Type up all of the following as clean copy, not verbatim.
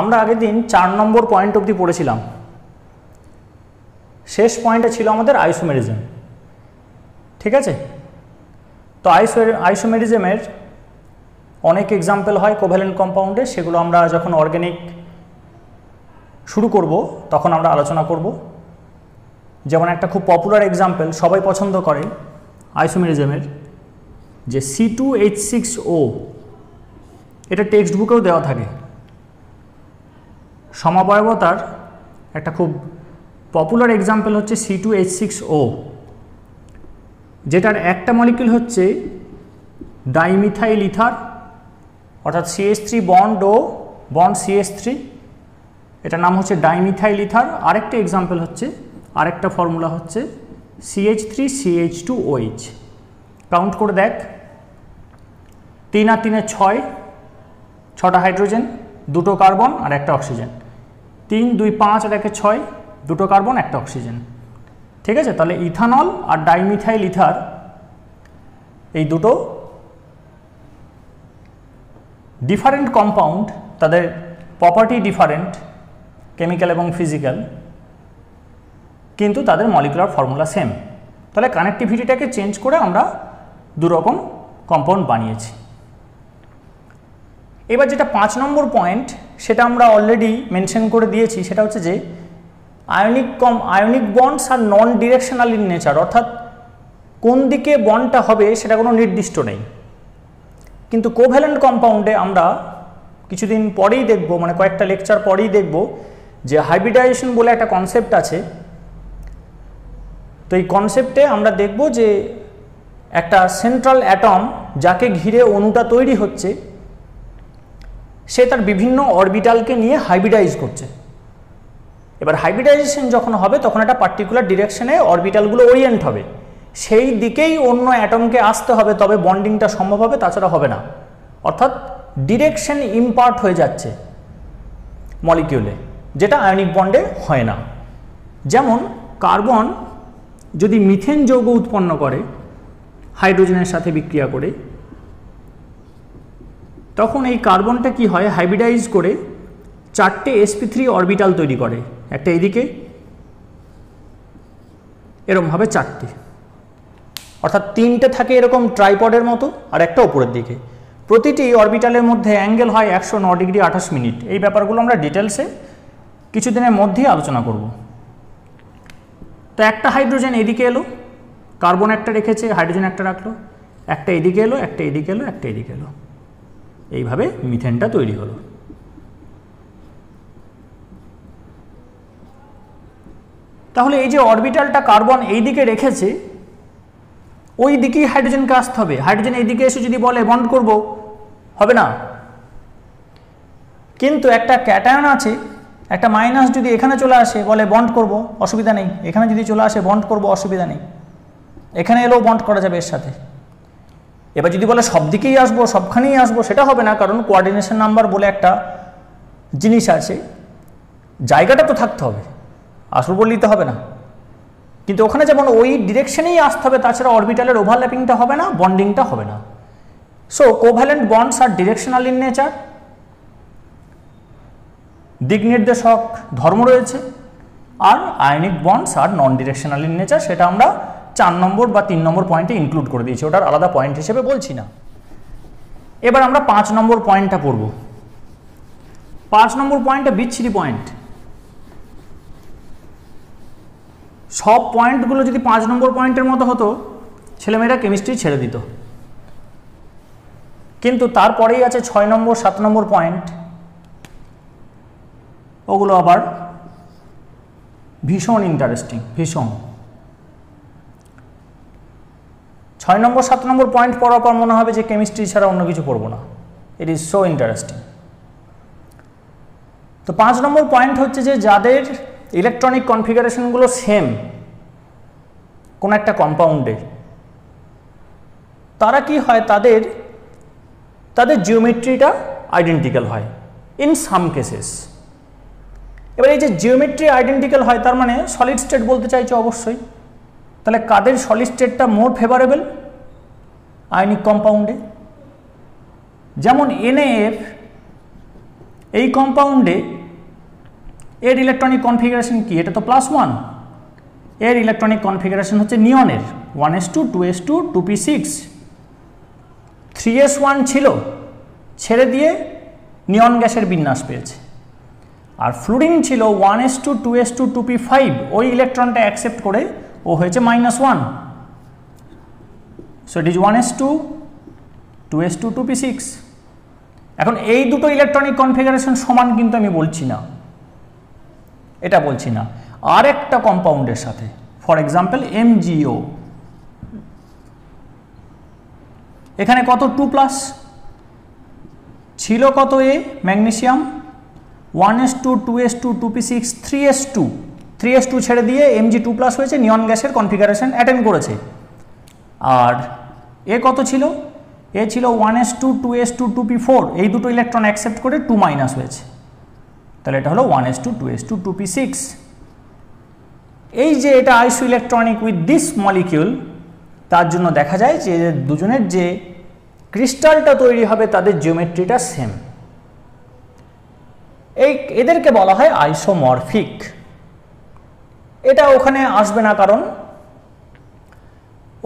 আমরা আগের দিন 4 নম্বর পয়েন্ট অবধি পড়েছিলাম। শেষ পয়েন্টে ছিল আমাদের আইসোমেরিজম। ঠিক আছে, তো আইসোমেরিজমের অনেক এক্সাম্পল হয় কোভ্যালেন্ট কম্পাউন্ডে, সেগুলো আমরা যখন অর্গানিক শুরু করব তখন আমরা আলোচনা করব। যেমন একটা খুব পপুলার এক্সাম্পল সবাই পছন্দ করে আইসোমেরিজমের, যে C2H6O, এটা টেক্সট বুকেও দেওয়া থাকে। সমাবয়বতার একটা খুব পপুলার এক্সাম্পল হচ্ছে C2H6O, যেটার একটা মলিকিউল হচ্ছে ডাইমিথাইল ইথার, অর্থাৎ CH3 বন্ড ও বন্ড CH3, এটার নাম হচ্ছে ডাইমিথাইল ইথার। আরেকটা এক্সাম্পল হচ্ছে, আরেকটা ফর্মুলা হচ্ছে CH3CH2OH। কাউন্ট করে দেখ, 3 আর 3 6, 6টা হাইড্রোজেন, 2টো কার্বন আর একটা অক্সিজেন। 3 2 5 আর 1 6, 2টো কার্বন একটা অক্সিজেন। ঠিক আছে, তাহলে ইথানল আর ডাইমিথাইল ইথার এই দুটো ডিফারেন্ট কম্পাউন্ড, তাদের প্রপার্টি ডিফারেন্ট, কেমিক্যাল এবং ফিজিক্যাল, কিন্তু তাদের মলিকুলার ফর্মুলা সেম। তাহলে কানেক্টিভিটিটাকে চেঞ্জ করে আমরা দুরকম কম্পাউন্ড বানিয়েছি। এবার যেটা 5 নম্বর পয়েন্ট, সেটা আমরা অলরেডি মেনশন করে দিয়েছি, সেটা হচ্ছে যে ionic bonds are non directional in nature, অর্থাৎ কোন দিকে বন্ডটা হবে সেটা কোনো নির্দিষ্ট নেই। কিন্তু কোভ্যালেন্ট কম্পাউন্ডে আমরা কিছুদিন পরেই দেখব, মানে কয়েকটা লেকচার পরেই দেখব যে হাইব্রিডাইজেশন বলে একটা কনসেপ্ট আছে। তো এই কনসেপ্টে আমরা দেখব যে একটা সেন্ট্রাল অ্যাটম যাকে ঘিরে অণুটা তৈরি হচ্ছে, সে তার বিভিন্ন অরবিটালকে নিয়ে হাইব্রিডাইজ করছে। এবার হাইব্রিডাইজেশন যখন হবে তখন একটা পার্টিকুলার ডিরেকশনে অরবিটালগুলো ওরিয়েন্ট হবে, সেই দিকেই অন্য অ্যাটমকে আসতে হবে, তবে বন্ডিংটা সম্ভব হবে, তাছাড়া হবে না। অর্থাৎ ডিরেকশন ইম্পার্ট হয়ে যাচ্ছে মলিকিউলে, যেটা আয়নিক বন্ডে হয় না। যেমন কার্বন যদি মিথেন যৌগ উৎপন্ন করে হাইড্রোজেনের সাথে বিক্রিয়া করে, তখন এই কার্বনটা কি হয়, হাইব্রিডাইজ করে 4টে sp3 অরবিটাল তৈরি করে, একটা এদিকে, এরকমভাবে 4টে, অর্থাৎ 3টে থাকে এরকম ট্রাইপডের মতো আর একটা ওপরের দিকে। প্রতিটি অরবিটালের মধ্যে অ্যাঙ্গেল হয় 109 ডিগ্রি 28 মিনিট। এই ব্যাপারগুলো আমরা ডিটেলসে কিছুদিনের মধ্যেই আলোচনা করব। তো একটা হাইড্রোজেন এদিকে এলো, কার্বন একটা রেখেছে, হাইড্রোজেন একটা রাখলো, একটা এদিকে এলো, একটা এদিকে এলো, একটা এদিকে এলো, এইভাবে মিথেনটা তৈরি হলো। তাহলে এই যে অরবিটালটা কার্বন এই দিকে রেখেছে, ওই দিকেই হাইড্রোজেনকে আসতে হবে। হাইড্রোজেন এই দিকে এসে যদি বলে বন্ড করব, হবে না। কিন্তু একটা ক্যাটায়ন আছে, একটা মাইনাস যদি এখানে চলে আসে বলে বন্ড করব, অসুবিধা নেই। এখানে যদি চলে আসে বন্ড করব, অসুবিধা নেই। এখানে এলেও বন্ড করা যাবে এর সাথে। এবার যদি বলে সব দিকেই আসবো, সবখানেই আসবো, সেটা হবে না, কারণ কোঅর্ডিনেশন নাম্বার বলে একটা জিনিস আছে, জায়গাটা তো থাকতে হবে, আসবো বললেই তো হবে না। কিন্তু ওখানে যেমন ওই ডিরেকশনেই আসতে হবে, তাছাড়া অরবিটালের ওভারল্যাপিংটা হবে না, বন্ডিংটা হবে না। So covalent bonds are directional in nature, দিক নির্দেশক ধর্ম রয়েছে, আর ionic bonds are non directional in nature, সেটা আমরা 4 নম্বর বা 3 নম্বর পয়েন্টে ইনক্লুড করে দিয়েছি, ওটার আলাদা পয়েন্ট হিসেবে বলছি না। এবার আমরা 5 নম্বর পয়েন্টটা পড়ব। 5 নম্বর পয়েন্টটা বিচ্ছিরি পয়েন্ট। সব পয়েন্টগুলো যদি 5 নম্বর পয়েন্টের মতো হতো, ছেলেমেয়েরা কেমিস্ট্রি ছেড়ে দিত। কিন্তু তারপরেই আছে 6 নম্বর 7 নম্বর পয়েন্ট, ওগুলো আবার ভীষণ ইন্টারেস্টিং, ভীষণ। 6 নম্বর 7 নম্বর পয়েন্ট পড়ার পর মনে হবে যে কেমিস্ট্রি ছাড়া অন্য কিছু পড়বো না। It is so interesting. তো 5 নম্বর পয়েন্ট হচ্ছে যে যাদের ইলেকট্রনিক কনফিগারেশনগুলো সেম কোনো একটা কম্পাউন্ডে, তারা কি হয়, তাদের জিওমেট্রিটা আইডেন্টিক্যাল হয় ইন সাম কেসেস। এবার এই যে জিওমেট্রি আইডেন্টিক্যাল হয়, তার মানে সলিড স্টেট বলতে চাইছে অবশ্যই। তাহলে কাদের সলিড স্টেটটা মোর ফেভারেবল আয়নিক কম্পাউন্ডে? যেমন NaF এই কম্পাউন্ডে এর ইলেকট্রনিক কনফিগারেশন কি? এটা তো +1। এর ইলেকট্রনিক কনফিগারেশন হচ্ছে নিয়নের 1s2 2s2 2p6 3s1 ছিল, ছেড়ে দিয়ে নিয়ন গ্যাসের বিন্যাস পেয়েছে। আর ফ্লুরিন ছিল 1s2 2s2 2p5, ওই ইলেকট্রনটা অ্যাকসেপ্ট করে ও হয়েছে -1। So it is 1s2 2s2 2p6। এখন এই দুটো ইলেকট্রনিক কনফিগারেশন সমান কিন্তু আমি বলছি না, এটা বলছি না, আর একটা কম্পাউন্ডের সাথে, ফর এক্সাম্পল MgO, এখানে কত 2+ ছিল, কত এ magnesium 1s2 2s2 2p6 3s2 ছেড়ে দিয়ে Mg2+ হয়েছে, নিয়ন গ্যাসের কনফিগারেশন অ্যাটেন্ড করেছে। আর এ কত ছিল? এ ছিল 1s2 2s2 2p4, এই দুটো ইলেকট্রন অ্যাকসেপ্ট করে 2- হয়েছে, তাহলে এটা হলো 1s2 2s2 2p6। এই যে এটা আইসো ইলেকট্রনিক উইথ দিস মলিকিউল, তার জন্য দেখা যায় যে দুজনের যে ক্রিস্টালটা তৈরি হবে তাদের জিওমেট্রিটা সেম। এদেরকে বলা হয় আইসোমরফিক। এটা ওখানে আসবে না, কারণ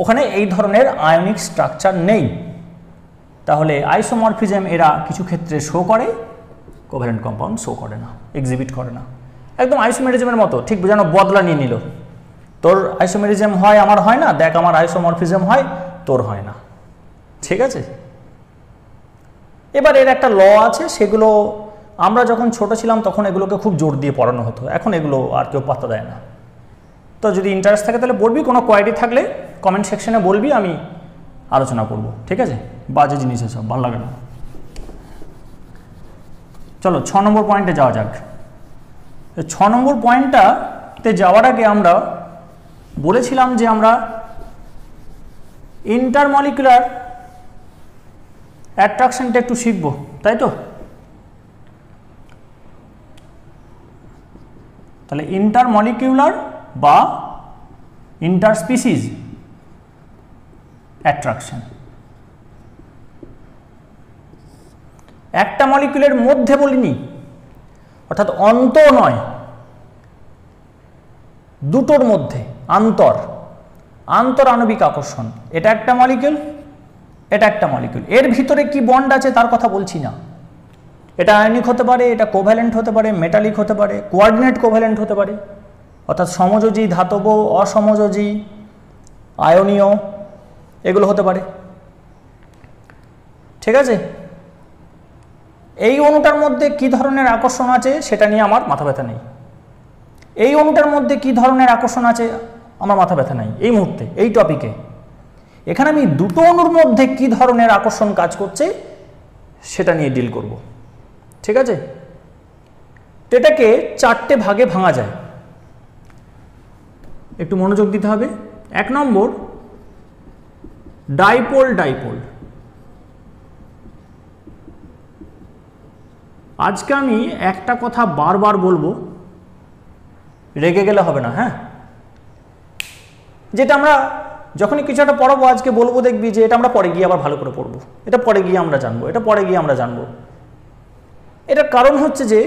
ওখানে এই ধরনের আয়নিক স্ট্রাকচার নেই। তাহলে আইসোমরফিজম এরা কিছু ক্ষেত্রে শো করে, কোভ্যালেন্ট কম্পাউন্ড শো করে না, এক্সিবিট করে না। একদম আইসোমেরিজমের মতো, ঠিক যেন বদলা নিয়ে নিল, তোর আইসোমেরিজম হয় আমার হয় না, দেখ আমার আইসোমরফিজম হয় তোর হয় না, ঠিক আছে। এবার এর একটা ল আছে, সেগুলো আমরা যখন ছোট ছিলাম তখন এগুলোকে খুব জোর দিয়ে পড়ানো হতো, এখন এগুলো আর কেউ পাত্তা দেয় না। তো যদি ইন্টারেস্ট থাকে তাহলে বলবি, কোনো কোয়ারি থাকলে কমেন্ট সেকশনে বলবি, আমি আলোচনা করব, ঠিক আছে। বাজে জিনিস এসব ভালো লাগে না। চলো 6 নম্বর পয়েন্টে যাওয়া যাক। 6 নম্বর পয়েন্টটাতে যাওয়ার আগে আমরা বলেছিলাম যে আমরা ইন্টারমলিকুলার অ্যাট্রাকশনটা একটু শিখব, তাই তো? তাহলে ইন্টারমলিকিউলার বা ইন্টারস্পিসিস অ্যাট্রাকশন, একটা মলিকিউলের মধ্যে বলিনি, অর্থাৎ অন্ত নয়, দুটোর মধ্যে আন্তর আণবিক আকর্ষণ। এটা একটা মলিকিউল, এটা একটা মলিকিউল, এর ভিতরে কি বন্ড আছে তার কথা বলছি না। এটা আয়নিক হতে পারে, এটা কোভ্যালেন্ট হতে পারে, মেটালিক হতে পারে, কোঅর্ডিনেট কোভ্যালেন্ট হতে পারে, অর্থাৎ সমযোজী, ধাতব, অসমযোজী, আয়নীয়, এগুলো হতে পারে, ঠিক আছে। এই অণুটার মধ্যে কি ধরনের আকর্ষণ আছে সেটা নিয়ে আমার মাথা ব্যথা নেই। এই অণুটার মধ্যে কি ধরনের আকর্ষণ আছে আমার মাথা ব্যথা নেই এই মুহূর্তে, এই টপিকে। এখানে আমি দুটো অণুর মধ্যে কি ধরনের আকর্ষণ কাজ করছে সেটা নিয়ে ডিল করব, ঠিক আছে। এটাকে 4টে ভাগে ভাঙা যায়, একটু মনোযোগ দিতে হবে। 1 নম্বর ডাইপোল। আজকে আমি একটা কথা বারবার বলবো, রেগে গেলে হবে না, হ্যাঁ। যেটা আমরা যখনই কিছু একটা পড়াবো আজকে বলবো, দেখবি যে এটা আমরা পরে গিয়ে আবার ভালো করে পড়বো, এটা পরে গিয়ে আমরা জানবো, এটা পরে গিয়ে আমরা জানবো। এটার কারণ হচ্ছে যে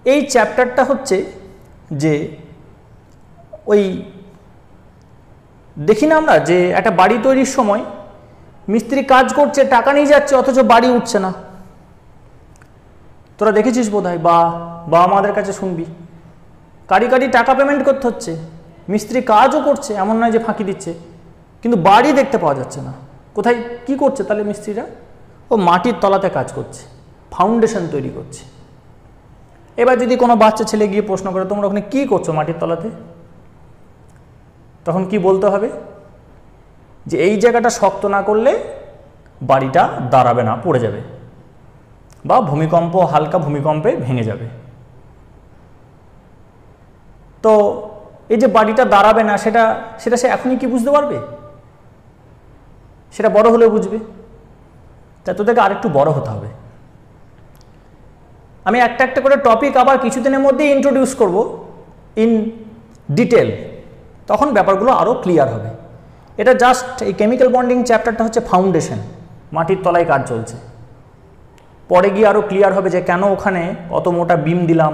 এই চ্যাপ্টারটা হচ্ছে যে ওই দেখি না আমরা যে একটা বাড়ি তৈরির সময় মিস্ত্রি কাজ করছে, টাকা নিয়ে যাচ্ছে, অথচ বাড়ি উঠছে না। তোরা দেখেছিস বোধহয়, বা আমাদের কাছে শুনবি, কারি টাকা পেমেন্ট করতে হচ্ছে, মিস্ত্রি কাজও করছে, এমন নয় যে ফাঁকি দিচ্ছে, কিন্তু বাড়ি দেখতে পাওয়া যাচ্ছে না। কোথায় কি করছে তাহলে মিস্ত্রিরা? ও মাটির তলাতে কাজ করছে, ফাউন্ডেশন তৈরি করছে। এবার যদি কোনো বাচ্চা ছেলে গিয়ে প্রশ্ন করে, তোমরা ওখানে কি করছো মাটির তলাতে, তখন কি বলতে হবে? যে এই জায়গাটা শক্ত না করলে বাড়িটা দাঁড়াবে না, পড়ে যাবে, বা ভূমিকম্প, হালকা ভূমিকম্পে ভেঙে যাবে। তো এই যে বাড়িটা দাঁড়াবে না, সেটা সে এখনই কি বুঝতে পারবে? সেটা বড় হলে বুঝবে। তা তোদেরকে আরেকটু বড় হতে হবে। আমি একটা একটা করে টপিক আবার কিছুদিনের মধ্যেই ইন্ট্রোডিউস করব ইন ডিটেল, তখন ব্যাপারগুলো আরও ক্লিয়ার হবে। এটা জাস্ট এই কেমিক্যাল বন্ডিং চ্যাপ্টারটা হচ্ছে ফাউন্ডেশন, মাটির তলায় কাজ চলছে। পরে গিয়ে আরও ক্লিয়ার হবে যে কেন ওখানে অত মোটা বিম দিলাম,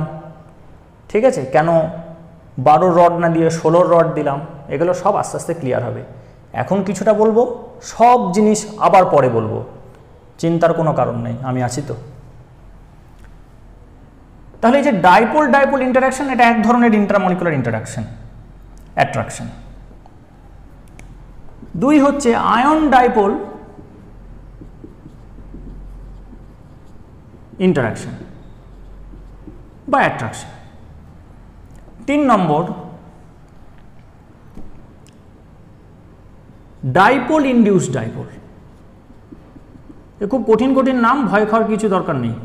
ঠিক আছে, কেন 12 রড না দিয়ে 16 রড দিলাম, এগুলো সব আস্তে আস্তে ক্লিয়ার হবে। এখন কিছুটা বলবো, সব জিনিস আবার পরে বলবো, চিন্তার কোনো কারণ নেই, আমি আছি তো। তাহলে এই যে ডাইপোল ডাইপোল ইন্টারাকশন, এটা এক ধরনের ইন্টারমলিকুলার ইন্টারাকশন অ্যাট্রাকশন। 2 হচ্ছে আয়ন ডাইপোল ইন্টারাকশন বা অ্যাট্রাকশন। 3 নম্বর ডাইপোল ইনডিউস ডাইপোল। এ খুব কঠিন কঠিন নাম, ভয় খাওয়ার কিছু দরকার নেই।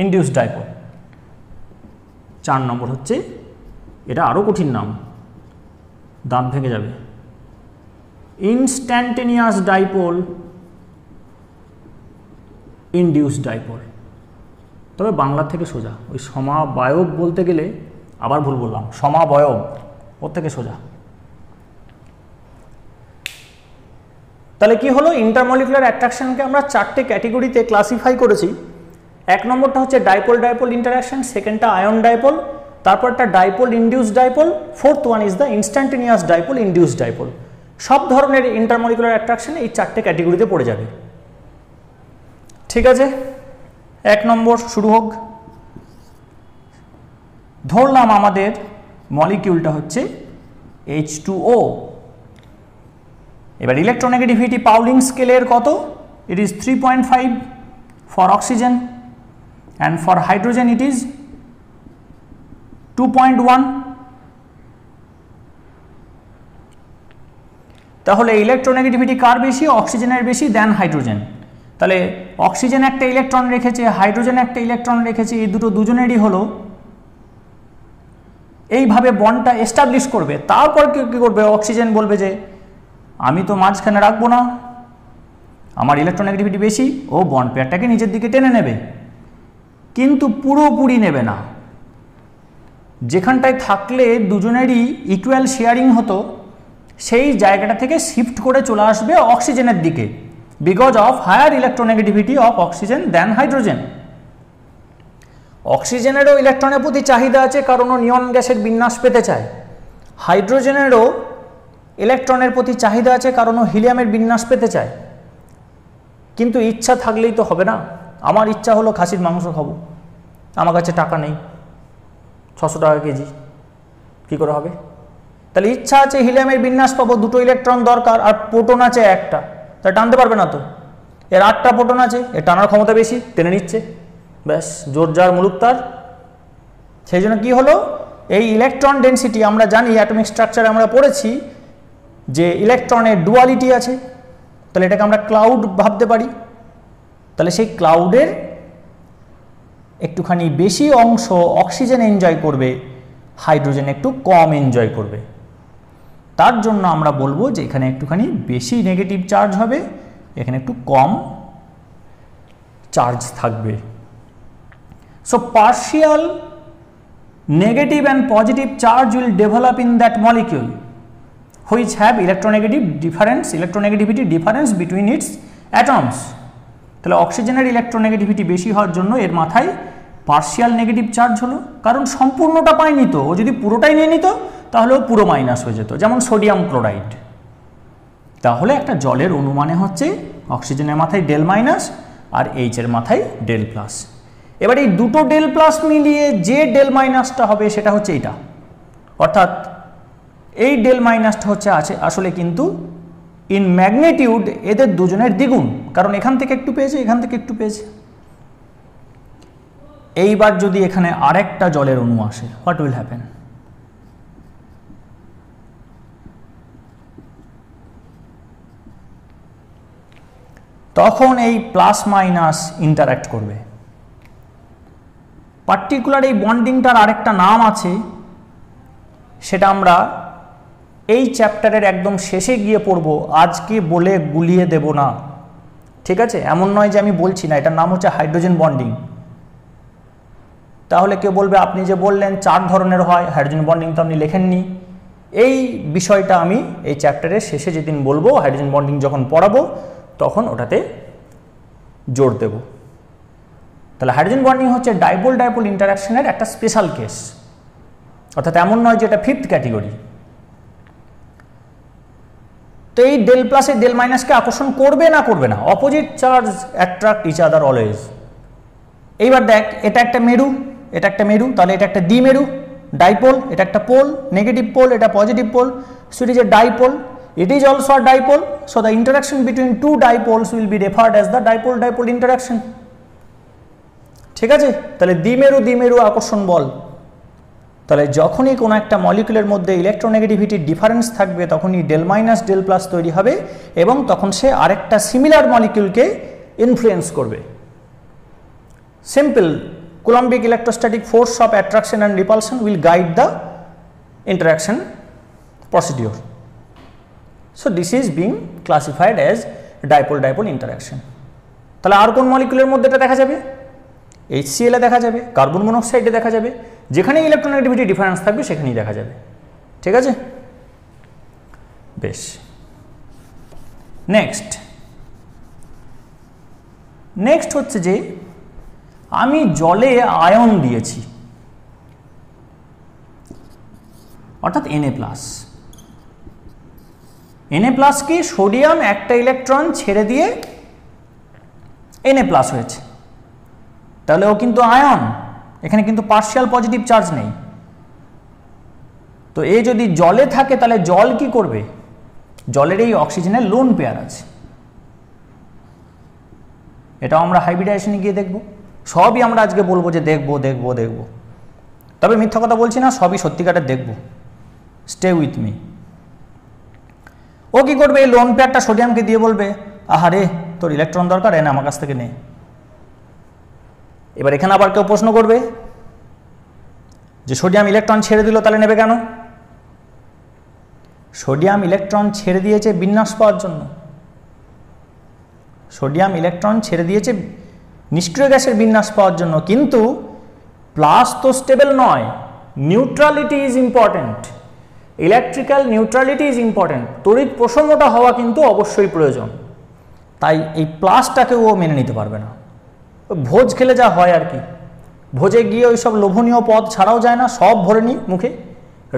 Induce dipole. 4 নম্বর হচ্ছে, এটা আরও কঠিন নাম, দাঁত ভেঙে যাবে, ইনস্ট্যান্টেনিয়াস ডাইপোল ইনডিউস ডাইপোল। তবে বাংলা থেকে সোজা, ওই সমাবয়ব বলতে গেলে আবার ভুল বললাম, সমাবয়ব ওর থেকে সোজা। তাহলে কি হলো, ইন্টারমলিকুলার অ্যাট্রাকশনকে আমরা 4টে ক্যাটেগরিতে ক্লাসিফাই করেছি। 1 নম্বরটা হচ্ছে ডাইপোল ডাইপোল ইন্টারাকশন, সেকেন্ডটা আয়ন ডাইপোল, তারপরটা dipole induce dipole, fourth one is the instantaneous dipole induce dipole. সব ধরনের ইন্টারমলিকুলার অ্যাট্রাকশন এই 4টে ক্যাটেগরিতে পড়ে যাবে। ঠিক আছে, 1 নম্বর শুরু হোক। ধরলাম আমাদের মলিকিউলটা হচ্ছে H2O। এবার ইলেকট্রোনেগেটিভিটি পাউলিং স্কেলের কত? It is 3.5 for oxygen and for hydrogen it is 2.1। তাহলে ইলেকট্রোনেগেটিভিটি কার বেশি? অক্সিজেনের বেশি দেন হাইড্রোজেন। তাহলে অক্সিজেন একটা ইলেকট্রন রেখেছে, হাইড্রোজেন একটা ইলেকট্রন রেখেছে, এই দুটো দুজনেরই হলো, এইভাবে বন্ডটা এস্টাবলিশ করবে। তারপর কি করবে? অক্সিজেন বলবে যে আমি তো মাঝখানে রাখবো না, আমার ইলেকট্রোনেগেটিভিটি বেশি, ও বন্ড পেয়ারটাকে নিজের দিকে টেনে নেবে, কিন্তু পুরোপুরি নেবে না। যেখানটায় থাকলে দুজনেরই ইকুয়াল শেয়ারিং হতো, সেই জায়গাটা থেকে শিফট করে চলে আসবে অক্সিজেনের দিকে, because of higher electronegativity of oxygen than hydrogen. অক্সিজেনেরও ইলেকট্রনের প্রতি চাহিদা আছে, কারণ ও নিয়ন গ্যাসের বিন্যাস পেতে চায়। হাইড্রোজেনেরও ইলেকট্রনের প্রতি চাহিদা আছে, কারণ ও হিলিয়ামের বিন্যাস পেতে চায়। কিন্তু ইচ্ছা থাকলেই তো হবে না। আমার ইচ্ছা হলো খাসির মাংস খাবো, আমার কাছে টাকা নেই, 600 টাকা কেজি, কী করে হবে? তাহলে ইচ্ছা আছে হিলিয়ামের বিন্যাস পাবো, দুটো ইলেকট্রন দরকার, আর প্রোটন আছে একটা, তা টানতে পারবে না তো। এর 8টা প্রোটন আছে, এর টানার ক্ষমতা বেশি, টেনে নিচ্ছে, ব্যাস জোর যার মুলুক তার। সেই জন্য কী হলো, এই ইলেকট্রন ডেনসিটি আমরা জানি, অ্যাটমিক স্ট্রাকচারে আমরা পড়েছি যে ইলেকট্রনের ডুয়ালিটি আছে, তাহলে এটাকে আমরা ক্লাউড ভাবতে পারি। তাহলে সেই ক্লাউডের একটুখানি বেশি অংশ অক্সিজেন এনজয় করবে, হাইড্রোজেন একটু কম এনজয় করবে। তার জন্য আমরা বলবো যে এখানে একটুখানি বেশি নেগেটিভ চার্জ হবে, এখানে একটু কম চার্জ থাকবে। So partial negative and positive charge will develop in that molecule which have electronegativity difference between its atoms. তাহলে অক্সিজেনের ইলেকট্রোনেগেটিভিটি বেশি হওয়ার জন্য এর মাথায় পার্শিয়াল নেগেটিভ চার্জ হলো, কারণ সম্পূর্ণটা পায়নি তো। ও যদি পুরোটাই নিয়ে নিত তাহলে ও পুরো মাইনাস হয়ে যেত, যেমন সোডিয়াম ক্লোরাইড। তাহলে একটা জলের অনুমানে হচ্ছে অক্সিজেনের মাথায় ডেল মাইনাস আর এইচের মাথায় ডেল প্লাস। এবার এই দুটো ডেল প্লাস মিলিয়ে যে ডেল মাইনাসটা হবে সেটা হচ্ছে এইটা, অর্থাৎ এই ডেল মাইনাসটা হচ্ছে আসলে কিন্তু ইন ম্যাগনিটিউড এদের দুজনের দ্বিগুণ, কারণ এখান থেকে একটু পেয়েছে, এখান থেকে একটু পেয়েছে। এইবার যদি এখানে আরেকটা জলের অণু আসে, হোয়াট উইল হ্যাপেন? তখন এই প্লাস মাইনাস ইন্টারঅ্যাক্ট করবে। পার্টিকুলার এই বন্ডিংটার আরেকটা নাম আছে, সেটা আমরা এই চ্যাপ্টারের একদম শেষে গিয়ে পড়ব, আজকে বলে গুলিয়ে দেব না, ঠিক আছে? এমন নয় যে আমি বলছি না, এটার নাম হচ্ছে হাইড্রোজেন বন্ডিং। তাহলে কেউ বলবে আপনি যে বললেন 4 ধরনের হয়, হাইড্রোজেন বন্ডিং তো আপনি লেখেননি। এই বিষয়টা আমি এই চ্যাপ্টারের শেষে যেদিন বলবো, হাইড্রোজেন বন্ডিং যখন পড়াবো তখন ওটাতে জোর দেব। তাহলে হাইড্রোজেন বন্ডিং হচ্ছে ডাইপোল ডাইপোল ইন্টারাকশনের একটা স্পেশাল কেস, অর্থাৎ এমন নয় যে এটা 5th ক্যাটেগরি। তো এই ডেল প্লাসে ডেল মাইনাসকে আকর্ষণ করবে না করবে না, opposite charge attract each other always. এইবার দেখ, এটা একটা মেরু, এটা একটা মেরু, তাহলে এটা একটা দ্বিমেরু ডাইপোল, এটা একটা পোল নেগেটিভ পোল, এটা positive pole, so it is a dipole, it is also a dipole, so the interaction between two dipoles will be referred as the dipole dipole interaction। ঠিক আছে, তাহলে দ্বিমেরু দ্বিমেরু আকর্ষণ বল, তাহলে যখনই কোনো একটা মলিকুলের মধ্যে ইলেকট্রোনেগেটিভিটির ডিফারেন্স থাকবে তখনই ডেল মাইনাস ডেল প্লাস তৈরি হবে এবং তখন সে আরেকটা সিমিলার মলিকিউলকে ইনফ্লুয়েন্স করবে। Simple coulombic electrostatic force of attraction and repulsion will guide the interaction procedure. So this is being classified as dipole dipole interaction। তাহলে আর কোন মলিকুলের মধ্যে এটা দেখা যাবে? HCl এ দেখা যাবে, কার্বন মনোক্সাইডে দেখা যাবে, যেখানে ইলেকট্রোনেগেটিভিটি ডিফারেন্স থাকবে সেখানেই দেখা যাবে। ঠিক আছে, বেশ। নেক্সট হচ্ছে যে আমি জলে আয়ন দিয়েছি, অর্থাৎ Na+। Na+ কি সোডিয়াম একটা ইলেকট্রন ছেড়ে দিয়ে Na+ হয়েছে, তাহলে ও কিন্তু আয়ন, এখানে কিন্তু পার্শিয়াল পজিটিভ চার্জ নেই। তো এ যদি জলে থাকে তাহলে জল কি করবে? জলের এই অক্সিজেনের লোন পেয়ার আছে, এটাও আমরা হাইব্রিডাইজেশনে গিয়ে দেখব। সবই আমরা আজকে বলবো যে দেখবো দেখবো দেখবো, তবে মিথ্যা কথা বলছি না, সবই সত্যিকারের দেখব। Stay with me. ও কি করবে? এই লোন পেয়ারটা সোডিয়ামকে দিয়ে বলবে, আহারে তোর ইলেকট্রন দরকার, এনে আমার কাছ থেকে নে। এবার এখানে আবার কেউ প্রশ্ন করবে যে সোডিয়াম ইলেকট্রন ছেড়ে দিল, তাহলে নেবে কেন? সোডিয়াম ইলেকট্রন ছেড়ে দিয়েছে বিন্যাস পাওয়ার জন্য। সোডিয়াম ইলেকট্রন ছেড়ে দিয়েছে নিষ্ক্রিয় গ্যাসের বিন্যাস পাওয়ার জন্য, কিন্তু প্লাস তো স্টেবল নয়, neutrality is important, electrical neutrality is important, তড়িৎ প্রসঙ্গটা হওয়া কিন্তু অবশ্যই প্রয়োজন। তাই এই প্লাসটাকে ও মেনে নিতে পারবে না। ভোজ খেলে যা হয় আর কি, ভোজে গিয়ে ওই সব লোভনীয় পদ ছাড়াও যায় না, সব ভরে নি মুখে,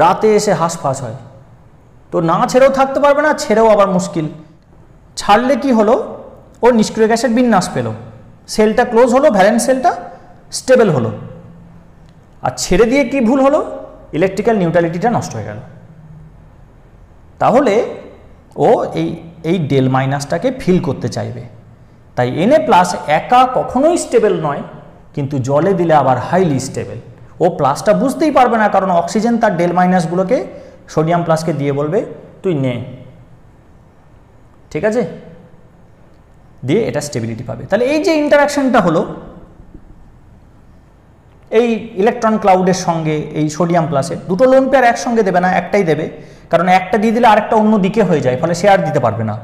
রাতে এসে হাঁসফাঁস হয়। তো না ছেড়েও থাকতে পারবে না, ছেড়েও আবার মুশকিল। ছাড়লে কি হলো? ও নিষ্ক্রিয় গ্যাসের বিন্যাস পেল, সেলটা ক্লোজ হলো, ভ্যালেন্স সেলটা স্টেবল হলো। আর ছেড়ে দিয়ে কি ভুল হলো? ইলেকট্রিক্যাল নিউট্রালিটিটা নষ্ট হয়ে গেল। তাহলে ও এই ডেল মাইনাসটাকে ফিল করতে চাইবে। তাই Na+ একা কখনোই স্টেবল নয়, কিন্তু জলে দিলে আবার হাইলি স্টেবল। ও প্লাসটা বুঝতেই পারবে না, কারণ অক্সিজেন তার ডেল মাইনাসগুলোকে সোডিয়াম প্লাসকে দিয়ে বলবে তুই নে। ঠিক আছে, দিয়ে এটা স্টেবিলিটি পাবে। তাহলে এই যে ইন্টারাকশনটা হলো এই ইলেকট্রন ক্লাউডের সঙ্গে এই সোডিয়াম প্লাসের, দুটো লোন পেয়ার একসঙ্গে দেবে না, একটাই দেবে, কারণ একটা দিয়ে দিলে আরেকটা অন্য দিকে হয়ে যায়, ফলে সে আর দিতে পারবে না।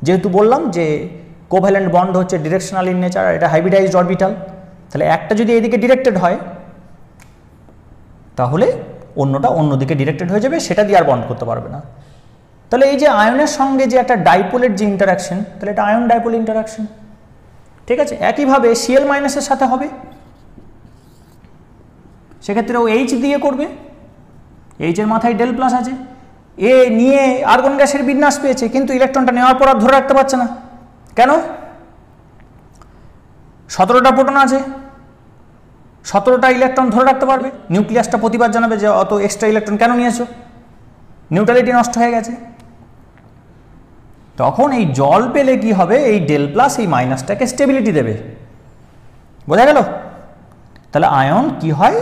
যেহেতু বললাম যে কোভ্যালেন্ট বন্ড হচ্ছে ডিরেকশনাল ইন নেচার, এটা হাইব্রিডাইজড অরবিটাল, তাহলে একটা যদি এইদিকে ডিরেক্টেড হয় তাহলে অন্যটা অন্যদিকে ডিরেক্টেড হয়ে যাবে, সেটা দিয়ে আর বন্ড করতে পারবে না। তাহলে এই যে আয়নের সঙ্গে যে একটা ডাইপোলের যে ইন্টারাকশন, তাহলে এটা আয়ন ডাইপোল ইন্টারাকশন। ঠিক আছে, একইভাবে Cl মাইনাসের সাথে হবে, সেক্ষেত্রে ও H দিয়ে করবে, H এর মাথায় ডেল প্লাস আছে, এ নিয়ে আর্গন গ্যাসের বিন্যাস পেয়েছে, কিন্তু ইলেকট্রনটা নেওয়ার পর আর ধরে রাখতে পারছে না। কেন? 17টা প্রোটন আছে, 17টা ইলেকট্রন ধরে রাখতে পারবে। নিউক্লিয়াসটা প্রতিবাদ জানাবে যে অত এক্সট্রা ইলেকট্রন কেন নিয়েছো, নিউট্রালিটি নষ্ট হয়ে গেছে। তখন এই জল পেলে কি হবে? এই ডেল প্লাস এই মাইনাসটাকে স্টেবিলিটি দেবে। বোঝা গেল? তাহলে আয়ন কি হয়?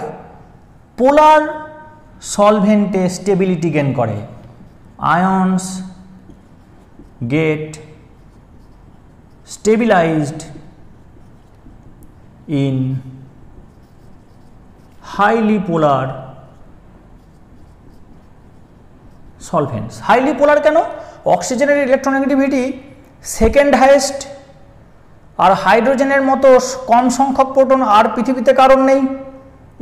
পোলার সলভেন্টে স্টেবিলিটি গেইন করে। Ions get stabilized in highly polar solvents। Highly polar কেন? অক্সিজেনের ইলেকট্রোনেগেটিভিটি সেকেন্ড হাইয়েস্ট, আর হাইড্রোজেনের মতো কম সংখ্যক প্রোটন আর পৃথিবীতে কারণ নেই,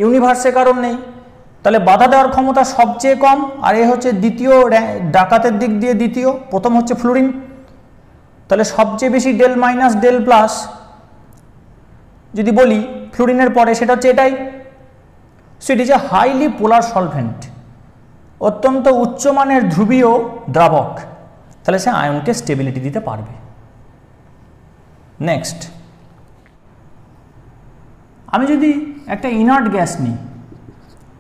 ইউনিভার্সে কারণ নেই। তাহলে বাধা দেওয়ার ক্ষমতা সবচেয়ে কম, আর এ হচ্ছে দ্বিতীয় ডাকাতের দিক দিয়ে দ্বিতীয়, প্রথম হচ্ছে ফ্লুরিন। তাহলে সবচেয়ে বেশি ডেল মাইনাস ডেল প্লাস যদি বলি ফ্লুরিনের পরে সেটা হচ্ছে এটাই। So it is a highly polar solvent, অত্যন্ত উচ্চমানের ধ্রুবীয় দ্রাবক, তাহলে সে আয়নকে স্টেবিলিটি দিতে পারবে। নেক্সট, আমি যদি একটা ইনার্ট গ্যাস নিই,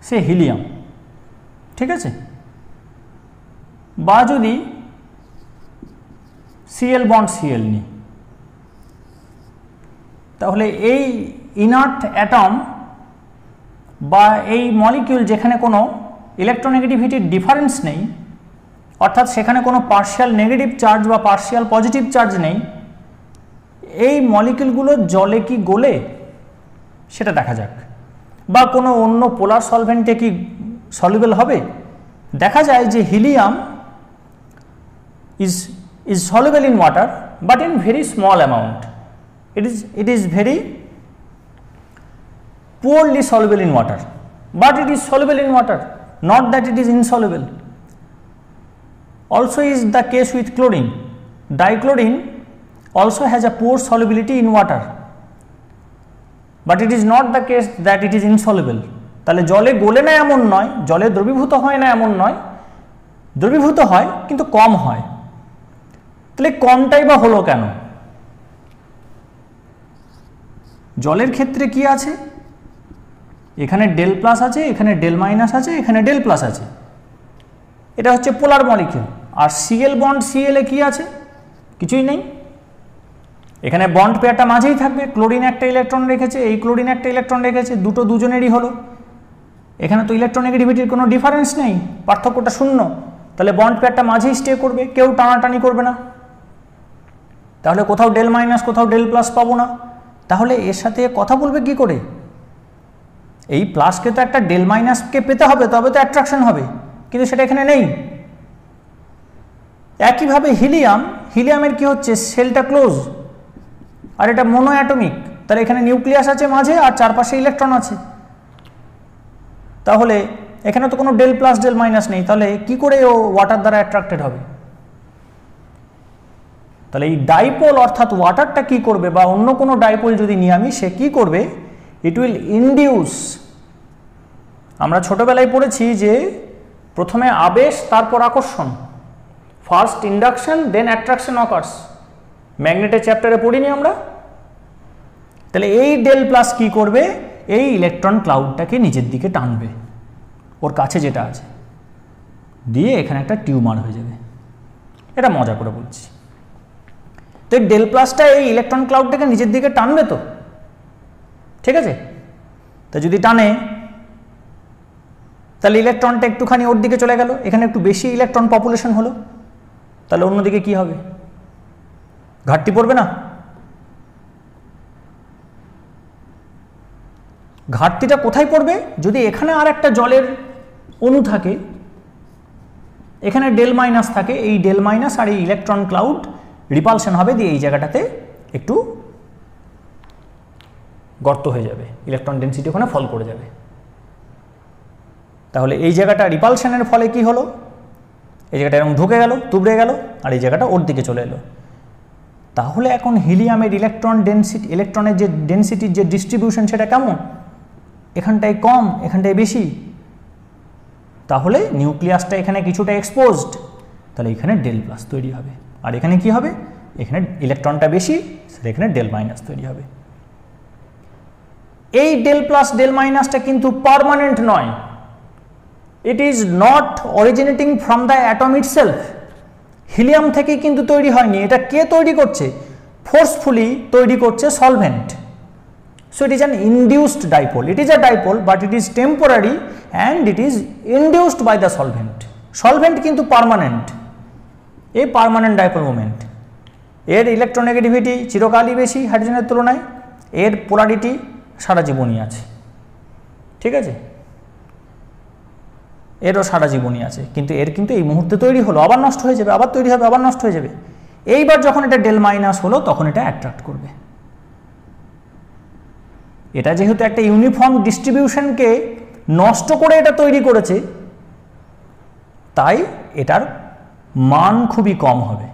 সে হিলিয়াম, ঠিক আছে, বা যদি Cl বন্ড Cl নিই, তাহলে এই ইনার্ট অ্যাটম বা এই মলিকিউল যেখানে কোনো ইলেকট্রোনেগেটিভিটির ডিফারেন্স নেই, অর্থাৎ সেখানে কোনো পার্শিয়াল নেগেটিভ চার্জ বা পার্শিয়াল পজিটিভ চার্জ নেই, এই মলিকিউলগুলো জলে কি গলে সেটা দেখা যাক, বা কোনো অন্য পোলার সলভেন্টে কি সলিউবল হবে। দেখা যায় যে helium is soluble in water but in very small amount. It is very poorly soluble in water, but it is soluble in water, not that it is insoluble. Also is the case with chlorine. Dichlorine also has a poor solubility in water, but it is not the case that it is insoluble. তাহলে জলে গলে না এমন নয়, জলে দ্রবীভূত হয় না এমন নয়, দ্রবীভূত হয় কিন্তু কম হয়। তাহলে কমটাই বা হলো কেন? জলের ক্ষেত্রে কি আছে, এখানে ডেল প্লাস আছে, এখানে ডেল মাইনাস আছে, এখানে ডেল প্লাস আছে, এটা হচ্ছে পোলার মলিকিউল। আর Cl বন্ড Cl এ কি আছে, কিছুই নেই, এখানে বন্ড পেয়ারটা মাঝেই থাকবে, ক্লোরিন একটা ইলেকট্রন রেখেছে, এই ক্লোরিন একটা ইলেকট্রন রেখেছে, দুটো দুজনেরই হলো, এখানে তো ইলেকট্রোনেগেটিভিটির কোনো ডিফারেন্স নেই, পার্থক্যটা শূন্য, তাহলে বন্ড পেয়ারটা মাঝেই স্টে করবে, কেউ টানাটানি করবে না, তাহলে কোথাও ডেল মাইনাস কোথাও ডেল প্লাস পাবো না। তাহলে এর সাথে কথা বলবে কি করে? এই প্লাসকে তো একটা ডেল মাইনাসকে পেতে হবে, তবে তো অ্যাট্রাকশন হবে, কিন্তু সেটা এখানে নেই। একইভাবে হিলিয়ামের কি হচ্ছে, সেলটা ক্লোজ, আর এটা মোনো অ্যাটমিক, তাহলে এখানে নিউক্লিয়াস আছে মাঝে আর চারপাশে ইলেকট্রন আছে, তাহলে এখানে তো কোনো ডেল প্লাস ডেল মাইনাস নেই, তাহলে কি করে ও ওয়াটার দ্বারা অ্যাট্রাক্টেড হবে? তাহলে এই ডাইপোল অর্থাৎ ওয়াটারটা কি করবে, বা অন্য কোনো ডাইপোল যদি নিয়ে আমি, সে কি করবে, ইট উইল ইনডিউস। আমরা ছোটবেলায় পড়েছি যে প্রথমে আবেশ তারপর আকর্ষণ, ফার্স্ট ইন্ডাকশন দেন অ্যাট্রাকশন অকার্স, ম্যাগনেটের চ্যাপ্টারে পড়িনি আমরা। তাহলে এই ডেল প্লাস কি করবে, এই ইলেকট্রন ক্লাউডটাকে নিচের দিকে টানবে, ওর কাছে যেটা আছে, দিয়ে এখানে একটা টিউমার হয়ে যাবে। এটা মজা করে বলছি। তো এই ডেল প্লাসটা এই ইলেকট্রন ক্লাউডটাকে নিচের দিকে টানবে তো, ঠিক আছে? তা যদি টানে তাহলে ইলেকট্রনটা একটুখানি ওর দিকে চলে গেল, এখানে একটু বেশি ইলেকট্রন পপুলেশন হলো, তাহলে অন্যদিকে কি হবে, ঘাটতি পড়বে না? ঘাটতিটা কোথায় পড়বে, যদি এখানে আর একটা জলের অণু থাকে, এখানে ডেল মাইনাস থাকে, এই ডেল মাইনাস আর এই ইলেকট্রন ক্লাউড রিপালশন হবে, দিয়ে এই জায়গাটাতে একটু গর্ত হয়ে যাবে, ইলেকট্রন ডেনসিটি ওখানে ফল করে যাবে। তাহলে এই জায়গাটা রিপালশনের ফলে কি হলো, এই জায়গাটা এরকম ঢুকে গেল, তুবড়ে গেল, আর এই জায়গাটা ওর দিকে চলে এলো। তাহলে এখন হিলিয়ামের ইলেকট্রনের যে ডেনসিটির যে ডিস্ট্রিবিউশন সেটা কেমন, এখানটায় কম এখানটায় বেশি, তাহলে নিউক্লিয়াসটা এখানে কিছুটা এক্সপোজড, তাহলে এখানে ডেল প্লাস তৈরি হবে, আর এখানে কি হবে, এখানে ইলেকট্রনটা বেশি, সেটা এখানে ডেল মাইনাস তৈরি হবে। এই ডেল প্লাস ডেল মাইনাসটা কিন্তু পার্মানেন্ট নয়, it is not originating from the atom itself, helium থেকে কিন্তু তৈরি হয়নি, এটা কে তৈরি করছে, ফোর্সফুলি তৈরি করছে solvent. So it is an induced dipole, it is a dipole but it is temporary and it is induced by the solvent. Solvent কিন্তু permanent, এই পার্মানেন্ট ডাইপোল মোমেন্ট, এর ইলেকট্রোনেগেটিভিটি চিরকালই বেশি হাইড্রোজেনের তুলনায়, এর পোলারিটি সারা জীবনই আছে, ঠিক আছে, এরও সারা জীবনই আছে, কিন্তু এর কিন্তু এই মুহূর্তে তৈরি হলো, আবার নষ্ট হয়ে যাবে, আবার তৈরি হবে, আবার নষ্ট হয়ে যাবে। এইবার যখন এটা ডেল মাইনাস হলো তখন এটা অ্যাট্রাক্ট করবে। এটা যেহেতু একটা ইউনিফর্ম ডিস্ট্রিবিউশনকে নষ্ট করে এটা তৈরি করেছে, তাই এটার মান খুবই কম হবে।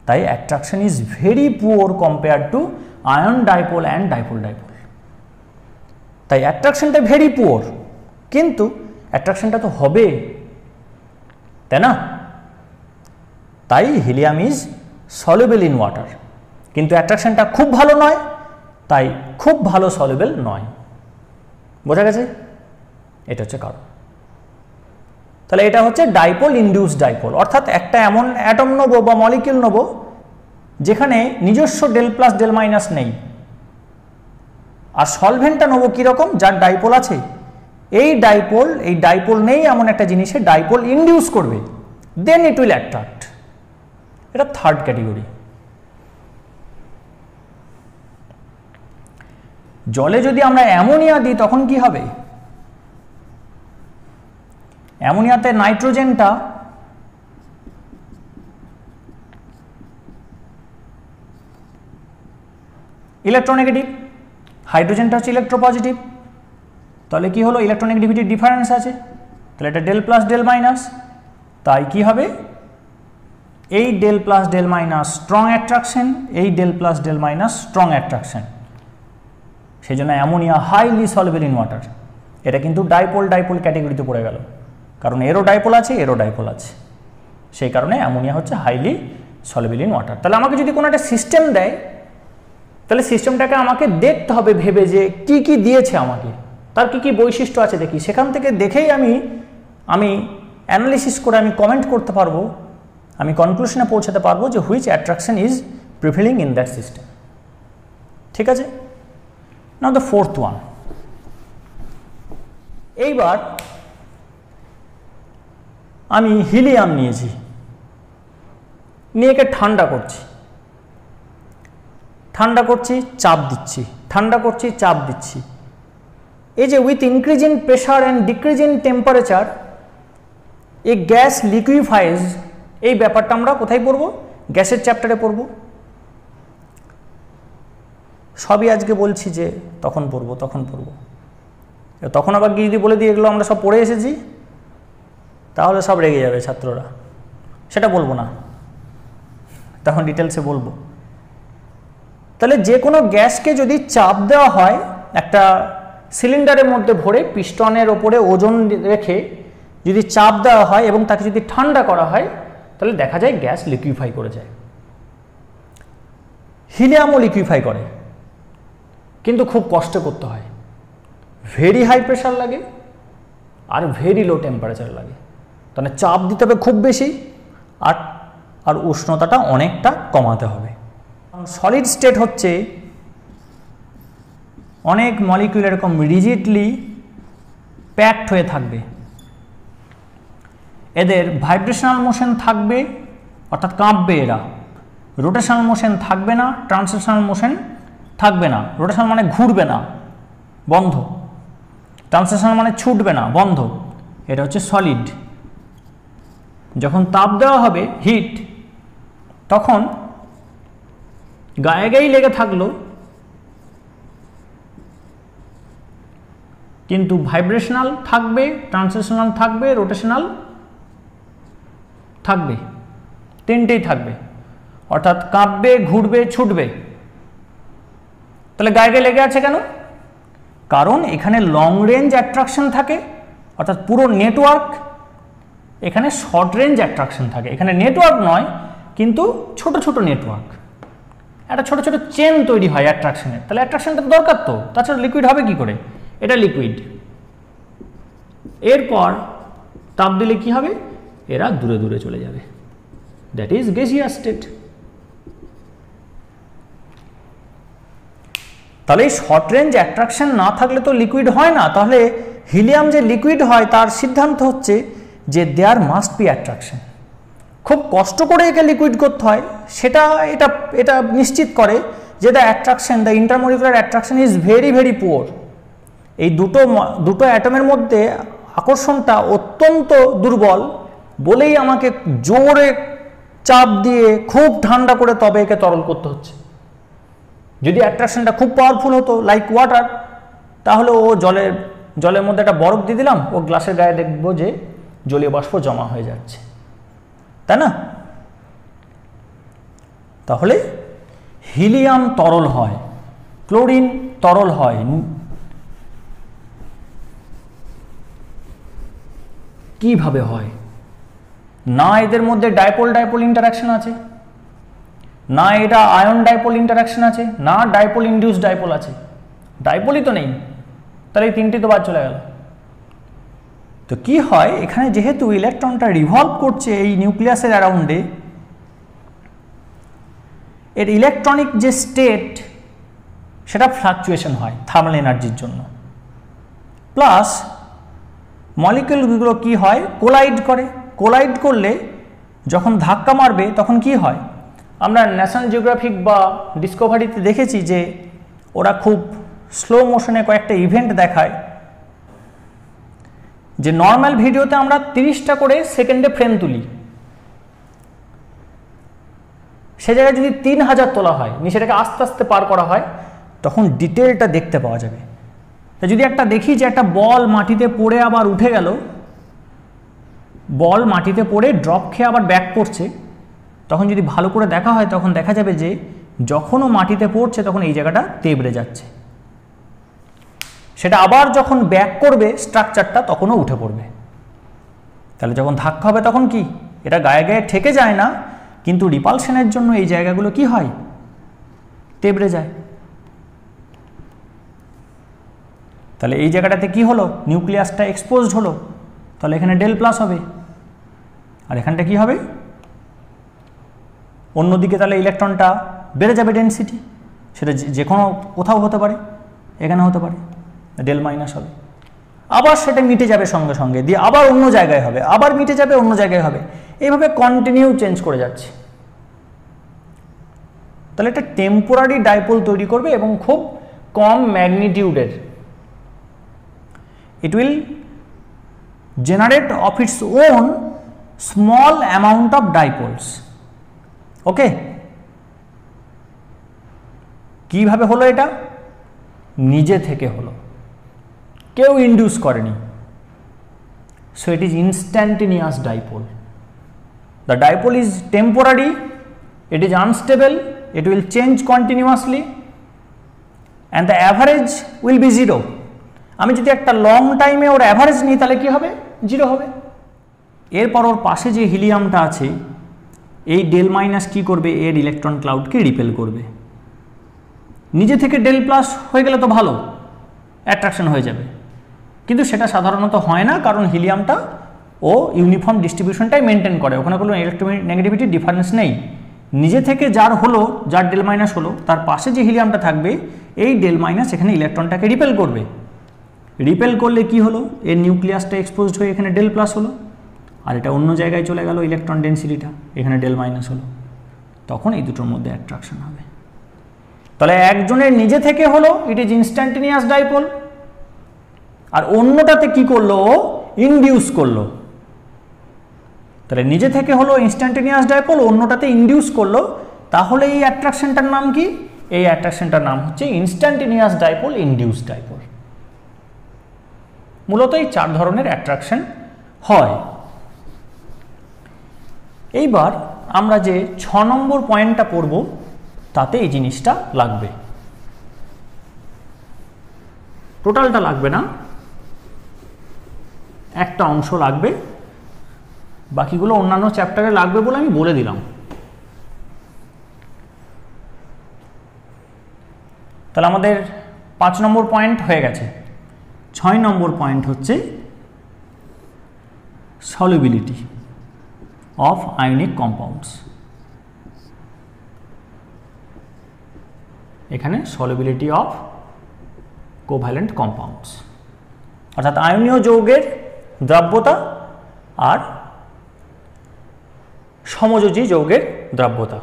তাই attraction is very poor compare to ion dipole and dipole dipole. তাই অ্যাট্রাকশনটা ভেরি পুয়ার, কিন্তু অ্যাট্রাকশনটা তো হবে, তাই না? তাই helium is soluble in water, কিন্তু অ্যাট্রাকশনটা খুব ভালো নয়, তাই খুব ভালো সলিউবল নয়। বোঝা গেছে? এটা হচ্ছে কারণ। তাহলে এটা হচ্ছে ডাইপোল ইনডিউস ডাইপোল, অর্থাৎ একটা এমন অ্যাটম নেবো বা মলিকিউল নেবো যেখানে নিজস্ব ডেল প্লাস ডেল মাইনাস নেই, আর সলভেন্টটা নেবো কীরকম, যার ডাইপোল আছে। এই ডাইপোল নেই এমন একটা জিনিসে ডাইপোল ইনডিউস করবে, দেন ইট উইল অ্যাট্রাক্ট। এটা থার্ড ক্যাটেগরি। জলে যদি আমরা অ্যামোনিয়া দিই তখন কি হবে? অ্যামোনিয়াতে নাইট্রোজেনটা ইলেকট্রোনেগেটিভ, হাইড্রোজেনটা হচ্ছে ইলেকট্রোপজিটিভ। তাহলে কি হলো? ইলেকট্রোনেগেটিভিটির ডিফারেন্স আছে, তাহলে এটা ডেল প্লাস ডেল মাইনাস। তাই কি হবে? এই del plus del minus strong attraction, এই del plus del minus strong attraction. সেই জন্য ammonia highly soluble in water. এটা কিন্তু ডাইপোল ডাইপোল ক্যাটেগরিতে পড়ে গেল, কারণ এরও ডাইপোল আছে, এরও ডাইপোল আছে, সেই কারণে অ্যামোনিয়া হচ্ছে হাইলি সলভেবল ইন ওয়াটার। তাহলে আমাকে যদি কোনো একটা সিস্টেম দেয়, তাহলে সিস্টেমটাকে আমাকে দেখতে হবে ভেবে যে কি কি দিয়েছে আমাকে, তার কি কি বৈশিষ্ট্য আছে দেখি, সেখান থেকে দেখেই আমি অ্যানালিসিস করে আমি কমেন্ট করতে পারবো, আমি কনক্লুশনে পৌঁছাতে পারবো যে which attraction is prevailing in that system. ঠিক আছে? নাও দ্য ফোর্থ ওয়ান। এইবার আমি হিলিয়াম নিয়েছি, নিয়ে একে ঠান্ডা করছি, চাপ দিচ্ছি, ঠান্ডা করছি, চাপ দিচ্ছি। এই যে with increase in pressure and decrease in temperature a gas liquefies, এই ব্যাপারটা আমরা কোথায় পড়বো? গ্যাসের চ্যাপ্টারে পড়বো। সবই আজকে বলছি যে তখন পড়বো। তখন আবার কি যদি বলে দিই এগুলো আমরা সব পড়ে এসেছি, তাহলে সব রেগে যাবে ছাত্ররা। সেটা বলবো না, তখন ডিটেলসে বলবো। তাহলে যে কোনো গ্যাসকে যদি চাপ দেওয়া হয়, একটা সিলিন্ডারের মধ্যে ভরে পিস্টনের ওপরে ওজন রেখে যদি চাপ দেওয়া হয় এবং তাকে যদি ঠান্ডা করা হয়, তাহলে দেখা যায় গ্যাস লিকুইফাই করে যায়। হিলিয়ামও লিকুইফাই করে, কিন্তু খুব কষ্ট করতে হয়, ভেরি হাই প্রেশার লাগে আর ভেরি লো টেম্পারেচার লাগে। তাহলে চাপ দিতে হবে খুব বেশি, আর উষ্ণতাটা অনেকটা কমাতে হবে। সলিড স্টেট হচ্ছে অনেক মলিকিউল এরকম রিজিডলি প্যাকড হয়ে থাকবে, এদের ভাইব্রেশনাল মোশন থাকবে, অর্থাৎ কাঁপবে এরা। রোটেশনাল মোশন থাকবে না, ট্রান্সলেশনাল মোশন থাকবে না। রোটেশনাল মানে ঘুরবে না, বন্ধ। ট্রান্সলেশনাল মানে ছুটবে না, বন্ধ। এটা হচ্ছে সলিড। যখন তাপ দেওয়া হবে, হিট, তখন গায়ে গায়েই লেগে থাকলো, কিন্তু ভাইব্রেশনাল থাকবে, ট্রান্সলেশনাল থাকবে, রোটেশনাল থাকবে, তিনটেই থাকবে। অর্থাৎ কাঁপবে, ঘুরবে, ছুটবে। তাহলে গায়ে গায়ে লেগে আছে কেন? কারণ এখানে লং রেঞ্জ অ্যাট্রাকশন থাকে, অর্থাৎ পুরো নেটওয়ার্ক। এখানে শর্ট রেঞ্জ অ্যাট্রাকশন থাকে। এখানে নেটওয়ার্ক নয়, কিন্তু ছোট ছোট নেটওয়ার্ক, একটা ছোট ছোট চেন তৈরি হয় অ্যাট্রাকশনের। তাহলে অ্যাট্রাকশনটা দরকার তো, তাছাড়া লিকুইড হবে কি করে? এটা লিকুইড। এরপর তাপ দিলে কি হবে? এরা দূরে দূরে চলে যাবে, দ্যাট ইজ গ্যাসিয়াস স্টেট। তাহলে এই শর্ট রেঞ্জ অ্যাট্রাকশন না থাকলে তো লিকুইড হয় না। তাহলে হিলিয়াম যে লিকুইড হয় তার সিদ্ধান্ত হচ্ছে যে দেয়ার মাস্ট বি অ্যাট্রাকশন। খুব কষ্ট করে একে লিকুইড করতে হয়, সেটা এটা নিশ্চিত করে যে the attraction, the intermolecular attraction is very very poor. এই দুটো অ্যাটমের মধ্যে আকর্ষণটা অত্যন্ত দুর্বল বলেই আমাকে জোরে চাপ দিয়ে খুব ঠান্ডা করে তবে একে তরল করতে হচ্ছে। যদি অ্যাট্রাকশনটা খুব পাওয়ারফুল হতো লাইক ওয়াটার, তাহলে ও জলের জলের মধ্যে একটা বরফ দিয়ে দিলাম, ও গ্লাসের গায়ে দেখবো যে জলীয় বাষ্প জমা হয়ে যাচ্ছে, তাই না? তাহলে হিলিয়াম তরল হয়, ক্লোরিন তরল হয়, কিভাবে হয়? না এদের মধ্যে ডাইপোল ডাইপোল ইন্টারাকশন আছে, না এটা আয়ন ডাইপোল ইন্টারাকশন আছে, না ডাইপোল ইনডিউস ডাইপোল আছে, ডাইপোলই তো নেই, তাহলে এই তিনটি তো বাদ চলে গেল। তো কি হয়, এখানে যেহেতু ইলেকট্রনটা রিভলভ করছে এই নিউক্লিয়াসের অ্যারাউন্ডে, এর ইলেকট্রনিক যে স্টেট সেটা ফ্লাকচুয়েশন হয় থার্মাল এনার্জির জন্য, প্লাস মলিকিউলগুলো কি হয়, কোলাইড করে। কোলাইড করলে যখন ধাক্কা মারবে তখন কি হয়, আমরা ন্যাশনাল জিওগ্রাফিক বা ডিসকভারিতে দেখেছি যে ওরা খুব স্লো মোশনে কয়েকটা ইভেন্ট দেখায়, যে নর্মাল ভিডিওতে আমরা 30টা করে সেকেন্ডে ফ্রেম তুলি, সে জায়গায় যদি 3000 তোলা হয়, সেটাকে আস্তে আস্তে পার করা হয়, তখন ডিটেলটা দেখতে পাওয়া যাবে। যদি একটা দেখি যে একটা বল মাটিতে পড়ে আবার উঠে গেল, বল মাটিতে পড়ে ড্রপ খেয়ে আবার ব্যাক করছে, তখন যদি ভালো করে দেখা হয় তখন দেখা যাবে যে যখনও মাটিতে পড়ছে তখন এই জায়গাটা তেবড়ে যাচ্ছে, সেটা আবার যখন ব্যাক করবে স্ট্রাকচারটা তখনও উঠে পড়বে। তাহলে যখন ধাক্কা হবে তখন কি, এটা গায়ে গায়ে ঠেকে যায় না, কিন্তু রিপালশনের জন্য এই জায়গাগুলো কি হয়, তেবড়ে যায়। তাহলে এই জায়গাটাতে কি হলো, নিউক্লিয়াসটা এক্সপোজড হলো, তাহলে এখানে ডেল প্লাস হবে, আর এখানটা কি হবে, অন্যদিকে তাহলে ইলেকট্রনটা বেড়ে যাবে ডেনসিটি, সেটা যে কোনো কোথাও হতে পারে, এখানে হতে পারে, ডেল মাইনাস হবে, আবার সেটা মিটে যাবে সঙ্গে সঙ্গে, দিয়ে আবার অন্য জায়গায় হবে, আবার মিটে যাবে অন্য জায়গায় হবে, এইভাবে কন্টিনিউ চেঞ্জ করে যাচ্ছে। তাহলে এটা টেম্পোরারি ডাইপোল তৈরি করবে এবং খুব কম ম্যাগনিটিউডের। It will generate of its own small amount of dipoles. ওকে, কিভাবে হলো এটা, নিজে থেকে হলো, কেউ ইনডিউস করেনি। So it is instantaneous dipole. The dipole is temporary, it is unstable, it will change continuously and the average will be 0. আমি যদি একটা লং টাইমে ওর অ্যাভারেজ নিই তাহলে কি হবে, 0 হবে। এরপর ওর পাশে যে হিলিয়ামটা আছে, এই ডেল মাইনাস কি করবে, এর ইলেকট্রন ক্লাউডকে রিপেল করবে। নিজে থেকে ডেল প্লাস হয়ে গেলে তো ভালো, অ্যাট্রাকশন হয়ে যাবে, কিন্তু সেটা সাধারণত হয় না, কারণ হিলিয়ামটা ও ইউনিফর্ম ডিস্ট্রিবিউশনটাই মেনটেন করে, ওখানে কোনো ইলেকট্রোনেগেটিভিটি ডিফারেন্স নেই। নিজে থেকে যার হলো, যার ডেল মাইনাস হলো, তার পাশে যে হিলিয়ামটা থাকবে, এই ডেল মাইনাস এখানে ইলেকট্রনটাকে রিপেল করবে। রিপেল করলে কি হলো, এর নিউক্লিয়াসটা এক্সপোজড হয়ে এখানে ডেল প্লাস হলো, আর এটা অন্য জায়গায় চলে গেল, ইলেকট্রন ডেন্সিটিটা এখানে ডেল মাইনাস হলো, তখন এই দুটোর মধ্যে অ্যাট্রাকশন হবে। তাহলে একজনের নিজে থেকে হলো, ইট ইজ ইনস্ট্যান্টেনিয়াস ডাইপোল, আর অন্যটাতে কি করলো, ও ইনডিউস করলো। তাহলে নিজে থেকে হলো ইনস্ট্যান্টেনিয়াস ডাইপোল, অন্যটাতে ইনডিউস করলো, তাহলে এই অ্যাট্রাকশনটার নাম কি, এই অ্যাট্রাকশনটার নাম হচ্ছে ইনস্ট্যান্টেনিয়াস ডাইপোল, ইনডিউস ডাইপোল। মূলত এই 4 ধরনের অ্যাট্রাকশন হয়। এইবার আমরা যে 6 নম্বর পয়েন্টটা পড়ব, তাতে এই জিনিসটা লাগবে, টোটালটা লাগবে না, একটা অংশ লাগবে, বাকিগুলো অন্যান্য চ্যাপ্টারে লাগবে বলে আমি বলে দিলাম। তাহলে আমাদের 5 নম্বর পয়েন্ট হয়ে গেছে। 6 নম্বর পয়েন্ট হচ্ছে সলিবিলিটি অফ আয়নিক কম্পাউন্ডস। এখানে সলিবিলিটি অফ কোভ্যালেন্ট কম্পাউন্ডস, অর্থাৎ আয়নীয় যৌগের দ্রাব্যতা আর সমযোজী যৌগের দ্রাব্যতা।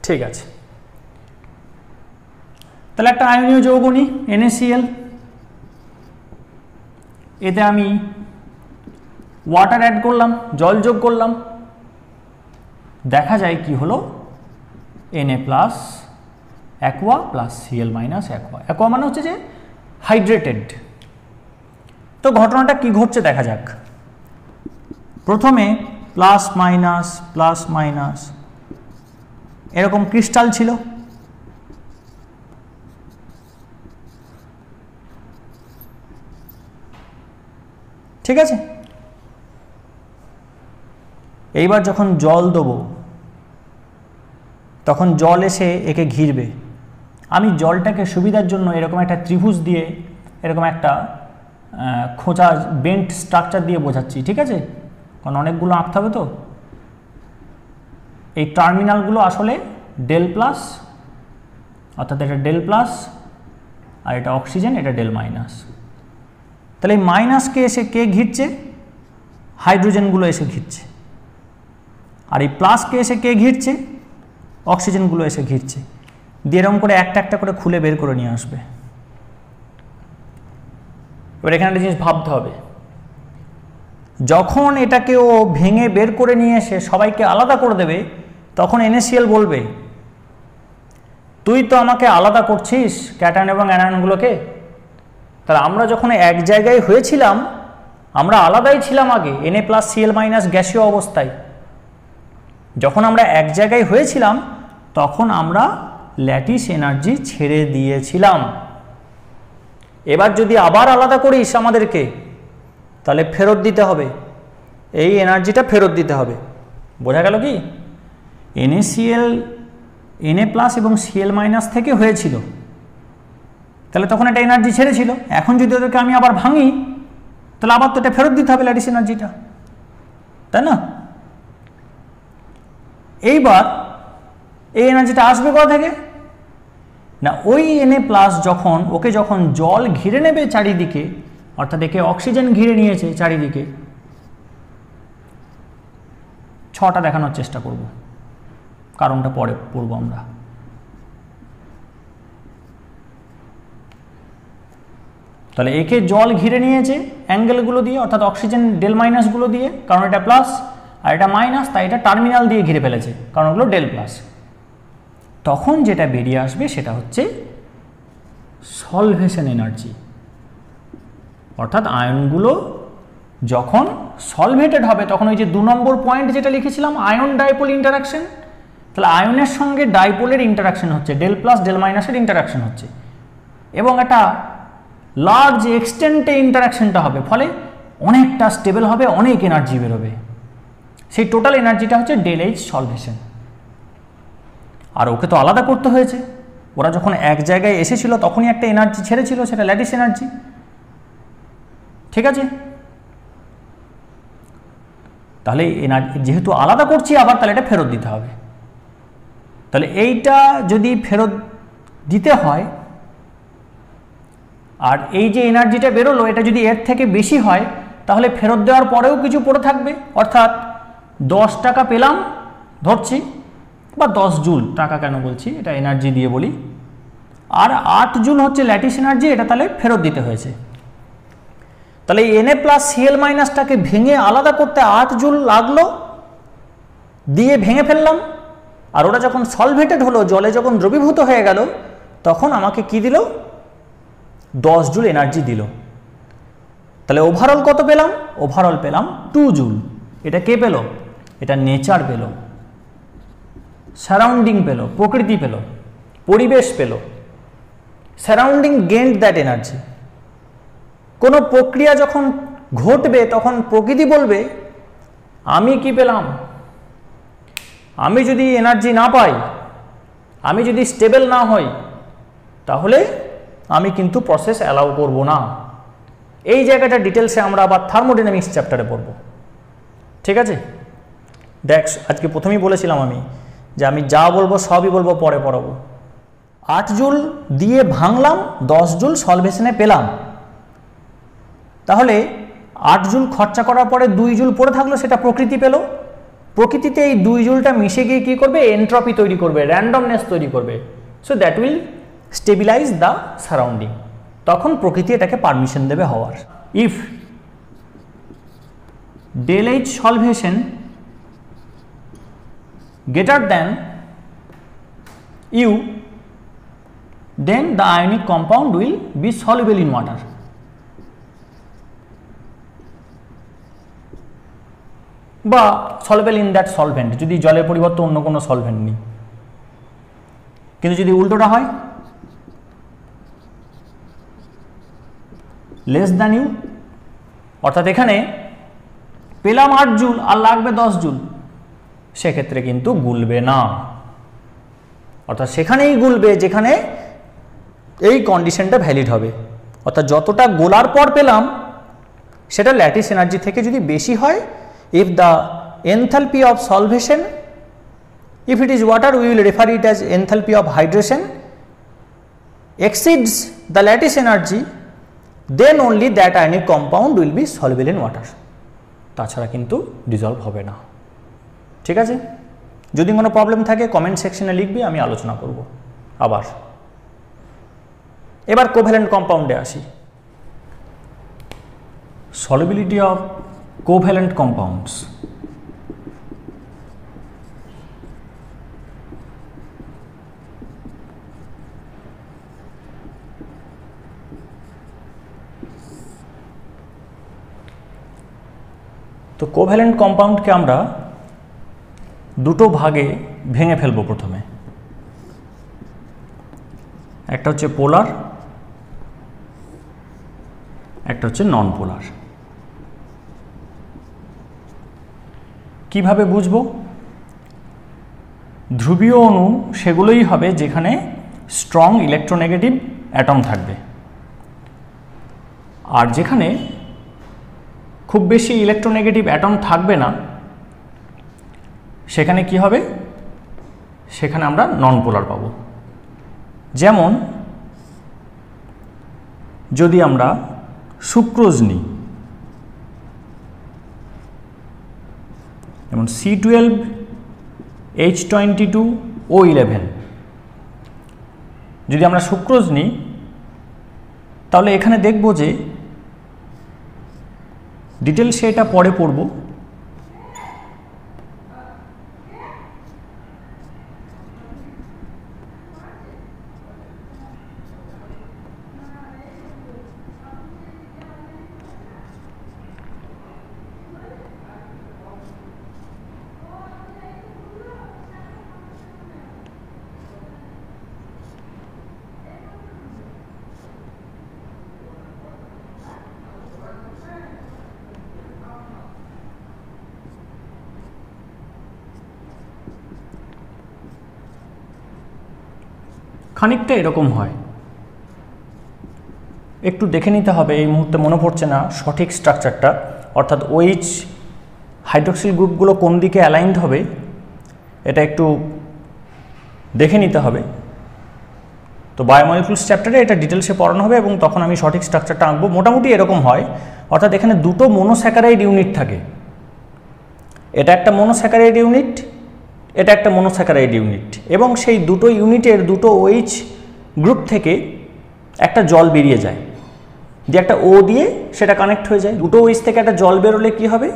ঠিক আছে, তাহলে একটা আয়নীয় যৌগ নিই, NaCl, এতে আমি ওয়াটার অ্যাড করলাম, জল যোগ করলাম, দেখা যায় কি হলো, Na+ aqua plus Cl minus aqua. Aqua মানে হচ্ছে যে হাইড্রেটেড। তো ঘটনাটা কি ঘটছে দেখা যাক। প্রথমে প্লাস মাইনাস এরকম ক্রিস্টাল ছিল, ঠিক আছে। এইবার যখন জল দেবো তখন জল এসে একে ঘিরবে। আমি জলটাকে সুবিধার জন্য এরকম একটা ত্রিভুজ দিয়ে এরকম একটা খোঁচা বেন্ট স্ট্রাকচার দিয়ে বোঝাচ্ছি, ঠিক আছে, কারণ অনেকগুলো আঁকতে হবে। তো এই টার্মিনালগুলো আসলে ডেল প্লাস, অর্থাৎ এটা ডেল প্লাস আর এটা অক্সিজেন, এটা ডেল মাইনাস। তাহলে এই মাইনাসকে এসে কে ঘিরছে? হাইড্রোজেনগুলো এসে ঘিরছে। আর এই প্লাসকে এসে কে ঘিরছে? অক্সিজেনগুলো এসে ঘিরছে। দিয়ে এরকম করে একটা একটা করে খুলে বের করে নিয়ে আসবে। এবার এখানে একটা জিনিস ভাবতে হবে, যখন এটাকে ও ভেঙে বের করে নিয়ে এসে সবাইকে আলাদা করে দেবে তখন NaCl বলবে তুই তো আমাকে আলাদা করছিস ক্যাটায়ন এবং অ্যানায়নগুলোকে। তাহলে আমরা যখন এক জায়গায় হয়েছিলাম আমরা আলাদাই ছিলাম আগে, Na+Cl- গ্যাসীয় অবস্থায়। যখন আমরা এক জায়গায় হয়েছিলাম তখন আমরা ল্যাটিস এনার্জি ছেড়ে দিয়েছিলাম। এবার যদি আবার আলাদা করিস আমাদেরকে তাহলে ফেরত দিতে হবে, এই এনার্জিটা ফেরত দিতে হবে। বোঝা গেল কি? NaCl Na+ এবং Cl- থেকে হয়েছিল, তাহলে তখন একটা এনার্জি ছেড়েছিল। এখন যদি ওদেরকে আমি আবার ভাঙি তাহলে আবার তো এটা ফেরত দিতে হবে ল্যাটিস এনার্জিটা, তাই না? এইবার এই এনার্জিটা আসবে কোথা থেকে? না, ওই Na+ যখন জল ঘিরে নেবে চারিদিকে, অর্থাৎ একে অক্সিজেন ঘিরে নিয়েছে চারিদিকে। ছটা দেখানোর চেষ্টা করব, কারণটা পরে পড়ব আমরা। তাহলে একে জল ঘিরে নিয়েছে অ্যাঙ্গেলগুলো দিয়ে, অর্থাৎ অক্সিজেন ডেল মাইনাসগুলো দিয়ে, কারণ এটা প্লাস আর এটা মাইনাস, তাই এটা টার্মিনাল দিয়ে ঘিরে ফেলেছে কারণ ওগুলো ডেল প্লাস। তখন যেটা বেরিয়ে আসবে সেটা হচ্ছে সলভেশন এনার্জি, অর্থাৎ আয়নগুলো যখন সলভেটেড হবে তখন ওই যে 2 নম্বর পয়েন্ট যেটা লিখেছিলাম আয়ন ডাইপোল ইন্টারাকশন, তাহলে আয়নের সঙ্গে ডাইপোলের ইন্টারাকশন হচ্ছে, ডেল প্লাস ডেল মাইনাসের ইন্টারাকশন হচ্ছে, এবং একটা লার্জ এক্সটেন্টে ইন্টারাকশনটা হবে, ফলে অনেকটা স্টেবল হবে, অনেক এনার্জি বেরোবে। সেই টোটাল এনার্জিটা হচ্ছে ডেল এইচ সলভেশন। আর ওকে তো আলাদা করতে হয়েছে, ওরা যখন এক জায়গায় এসেছিল তখনই একটা এনার্জি ছেড়েছিল, সেটা ল্যাটিস এনার্জি, ঠিক আছে। তাহলে এনার্জি যেহেতু আলাদা করছি আবার, তাহলে এটা ফেরত দিতে হবে। তাহলে এইটা যদি ফেরত দিতে হয়, আর এই যে এনার্জিটা বেরোলো এটা যদি এর থেকে বেশি হয় তাহলে ফেরত দেওয়ার পরেও কিছু পড়ে থাকবে, অর্থাৎ 10 টাকা পেলাম ধরছি, বা 10 জুল, টাকা কেন বলছি, এটা এনার্জি দিয়ে বলি, আর 8 জুল হচ্ছে ল্যাটিস এনার্জি, এটা তাহলে ফেরত দিতে হয়েছে। তাহলে Na+Cl- টাকে ভেঙে আলাদা করতে 8 জুল লাগলো, দিয়ে ভেঙে ফেললাম, আর ওটা যখন সলভেটেড হলো, জলে যখন দ্রবীভূত হয়ে গেল, তখন আমাকে কি দিল? 10 জুল এনার্জি দিল। তাহলে ওভারঅল কত পেলাম? ওভারঅল পেলাম 2 জুল। এটা কে পেল? এটা নেচার পেল, সারাউন্ডিং পেল, প্রকৃতি পেল, পরিবেশ পেল। Surrounding gained that energy. কোনো প্রক্রিয়া যখন ঘটবে তখন প্রকৃতি বলবে আমি কি পেলাম? আমি যদি এনার্জি না পাই, আমি যদি স্টেবল না হই, তাহলে আমি কিন্তু প্রসেস অ্যালাউ করব না। এই জায়গাটা ডিটেলসে আমরা আবার থার্মোডাইনামিক্স চ্যাপ্টারে পড়ব, ঠিক আছে। দেখ, আজকে প্রথমেই বলেছিলাম আমি যে আমি যা বলবো সবই বলবো, পরে পড়াবো। 8 জুল দিয়ে ভাঙলাম, 10 জুল সলভেশনে পেলাম। তাহলে 8 জুল খরচা করার পরে 2 জুল পড়ে থাকলো, সেটা প্রকৃতি পেল। প্রকৃতিতে এই 2 জুলটা মিশে গিয়ে কী করবে? এন্ট্রপি তৈরি করবে, র্যান্ডমনেস তৈরি করবে। So that will stabilize the surrounding. তখন প্রকৃতি এটাকে পারমিশন দেবে হওয়ার। If del H solvation greater than U, then the ionic compound will be soluble in water. বা soluble in that solvent, যদি জলের পরিবর্তে অন্য কোনো সলভেন্ট নেই। কিন্তু যদি উল্টোটা হয়, লেস দ্যান ইউ, অর্থাৎ এখানে পেলাম 8 জুল আর লাগবে 10 জুল, সেক্ষেত্রে কিন্তু গুলবে না, অর্থাৎ সেখানেই গুলবে যেখানে এই কন্ডিশনটা ভ্যালিড হবে। অর্থাৎ যতটা গোলার পর পেলাম সেটা ল্যাটিস এনার্জি থেকে যদি বেশি হয়, if the enthalpy of solvation, if it is water we will refer it as enthalpy of hydration, exceeds the lattice energy, then only that ionic compound will be soluble in water, তাছাড়া কিন্তু dissolved হবে না। ঠিক আছে, যদি কোনো problem থাকে comment সেকশনে লিখবি, আমি আলোচনা করব আবার। এবার কোভ্যালেন্ট কম্পাউন্ডে আসি। solubility of covalent compounds, তো কোভ্যালেন্ট কম্পাউন্ডকে আমরা দুটো ভাগে ভেঙে ফেলব। প্রথমে একটা হচ্ছে পোলার, একটা হচ্ছে নন পোলার। কিভাবে বুঝবো? ধ্রুবীয় অণু সেগুলোই হবে যেখানে স্ট্রং ইলেকট্রোনেগেটিভ অ্যাটম থাকবে, আর যেখানে খুব বেশি ইলেকট্রোনেগেটিভ অ্যাটম থাকবে না সেখানে কি হবে? সেখানে আমরা নন পোলার পাবো। যেমন যদি আমরা সুক্রোজ নিই, যেমন C12H22O11, যদি আমরা সুক্রোজ নিই তাহলে এখানে দেখব যে ডিটেলসে এটা পরে পড়ব, খানিকটা এরকম হয়। একটু দেখে নিতে হবে, এই মুহূর্তে মনে পড়ছে না সঠিক স্ট্রাকচারটা, অর্থাৎ OH হাইড্রক্সিল গ্রুপগুলো কোন দিকে অ্যালাইনড হবে এটা একটু দেখে নিতে হবে। তো বায়োমলিকুলস চ্যাপ্টারে এটা ডিটেলসে পড়ানো হবে এবং তখন আমি সঠিক স্ট্রাকচারটা আঁকবো। মোটামুটি এরকম হয়, অর্থাৎ এখানে দুটো মনোস্যাকারাইড ইউনিট থাকে, এটা একটা মনোস্যাকারাইড ইউনিট, এটা একটা মনোস্যাকারাইড ইউনিট, এবং সেই দুটো ইউনিটের দুটো OH গ্রুপ থেকে একটা জল বেরিয়ে যায়, যে একটা O দিয়ে সেটা কানেক্ট হয়ে যায়। দুটো OH থেকে একটা জল বেরোলে কি হবে?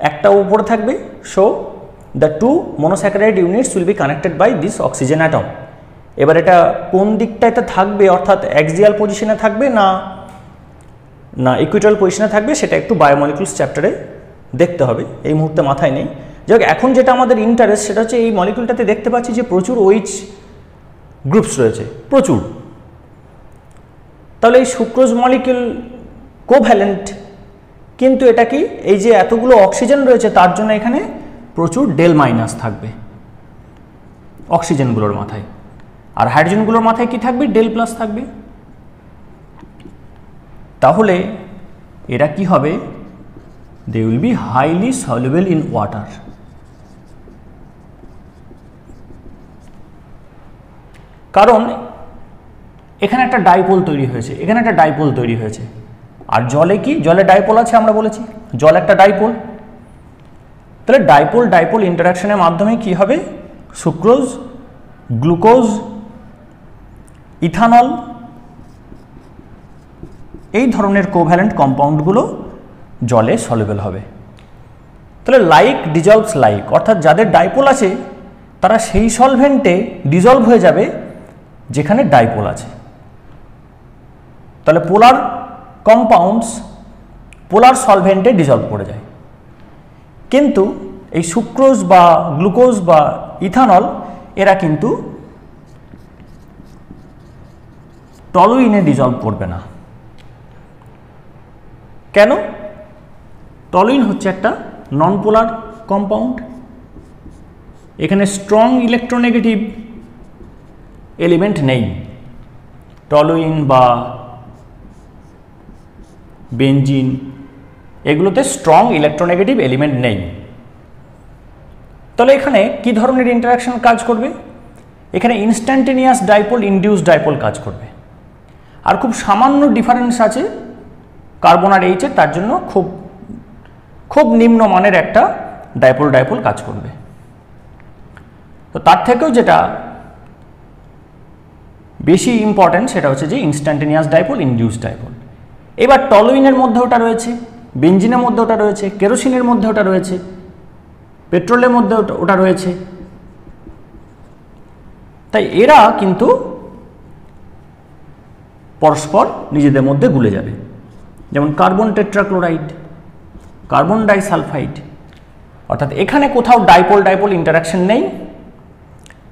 একটা উপরে থাকবে, so the two monosaccharide units will be connected by this oxygen atom. এবার এটা কোন দিকটাতে থাকবে, অর্থাৎ অ্যাক্সিয়াল পজিশনে থাকবে না না ইকুইটোরিয়াল পজিশনে থাকবে, সেটা একটু বায়োমলিকুলস চ্যাপ্টারে দেখতে হবে, এই মুহূর্তে মাথায় নেই। যাই হোক, এখন যেটা আমাদের ইন্টারেস্ট সেটা হচ্ছে এই মলিকুলটাতে দেখতে পাচ্ছি যে প্রচুর OH গ্রুপস রয়েছে, প্রচুর। তাহলে এই সুক্রোজ মলিকুল কোভ্যালেন্ট, কিন্তু এটা কি এই যে এতগুলো অক্সিজেন রয়েছে তার জন্য এখানে প্রচুর ডেল মাইনাস থাকবে অক্সিজেনগুলোর মাথায়, আর হাইড্রোজেনগুলোর মাথায় কি থাকবে? ডেল প্লাস থাকবে। তাহলে এরা কি হবে? They will be highly soluble in water. কারণ এখানে একটা ডাইপোল তৈরি হয়েছে, এখানে একটা ডাইপোল তৈরি হয়েছে, আর জলে কি? জলে ডাইপোল আছে, আমরা বলেছি জল একটা ডাইপোল। তাহলে ডাইপোল ডাইপোল ইন্টারাকশনের মাধ্যমে কি হবে? সুক্রোজ, গ্লুকোজ, ইথানল, এই ধরনের কোভ্যালেন্ট কম্পাউন্ডগুলো জলে সলিউবল হবে। তাহলে লাইক ডিজলভস লাইক, অর্থাৎ যাদের ডাইপোল আছে তারা সেই সলভেন্টে ডিজলভ হয়ে যাবে যেখানে ডাইপোল আছে। তাহলে পোলার কম্পাউন্ডস পোলার সলভেন্টে ডিজলভ করে যায়। কিন্তু এই সুক্রোজ বা গ্লুকোজ বা ইথানল এরা কিন্তু টলুইনে ডিজলভ করবে না। কেন? টলুইন হচ্ছে একটা নন পোলার কম্পাউন্ড, এখানে স্ট্রং ইলেকট্রোনেগেটিভ এলিমেন্ট নেই। টলুইন বা বেনজিন এগুলোতে স্ট্রং ইলেকট্রোনেগেটিভ এলিমেন্ট নেই। তাহলে এখানে কি ধরনের ইন্টারাকশন কাজ করবে? এখানে ইনস্ট্যান্টেনিয়াস ডাইপোল ইনডিউস ডাইপোল কাজ করবে। আর খুব সামান্য ডিফারেন্স আছে কার্বন আর এইচের, তার জন্য খুব নিম্নমানের একটা ডাইপোল ডাইপোল কাজ করবে। তো তার থেকেও যেটা বেশি ইম্পর্টেন্ট সেটা হচ্ছে যে ইনস্ট্যান্টেনিয়াস ডাইপোল ইনডিউস ডাইপোল। এবার টলুইনের মধ্যে ওটা রয়েছে, বেনজিনের মধ্যে ওটা রয়েছে, কেরোসিনের মধ্যে ওটা রয়েছে, পেট্রোলের মধ্যে ওটা রয়েছে। তাই এরা কিন্তু পরস্পর নিজেদের মধ্যে গুলে যাবে। যেমন কার্বন টেট্রাক্লোরাইড, কার্বন ডাইসালফাইড, অর্থাৎ এখানে কোথাও ডাইপোল ডাইপোল ইন্টারাকশন নেই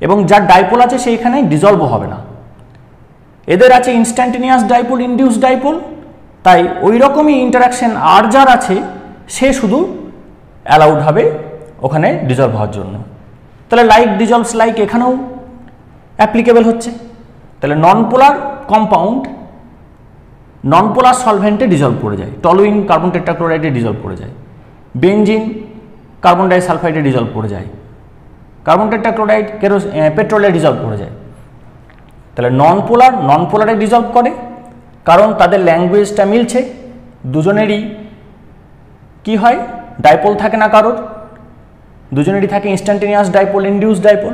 এবং যার ডাইপোল আছে সেইখানে ডিজলভ হবে না। এদের আছে ইনস্ট্যান্টেনিয়াস ডাইপোল ইনডিউস ডাইপোল, তাই ওই রকমই ইন্টারাকশন আর যার আছে সে শুধু অ্যালাউড হবে ওখানে ডিজলভ হওয়ার জন্য। তাহলে লাইক ডিজলভস লাইক এখানেও অ্যাপ্লিকেবল হচ্ছে। তাহলে নন পোলার কম্পাউন্ড নন পোলার সলভেন্টে ডিজলভ করে যায়। টলুইন কার্বন টেট্রাক্লোরাইডে ডিজলভ করে যায়, বেনজিন কার্বন ডাইসালফাইডে ডিজলভ করে যায়, কার্বন টেট্রাক্লোরাইড পেট্রোলে ডিজলভ করে যায়। তাহলে নন পোলারে ডিজলভ করে কারণ তাদের ল্যাঙ্গুয়েজটা মিলছে, দুজনেরই কি হয় ডাইপোল থাকে না কারোর, দুজনেরই থাকে ইনস্ট্যান্টেনিয়াস ডাইপোল ইনডিউস ডাইপোল।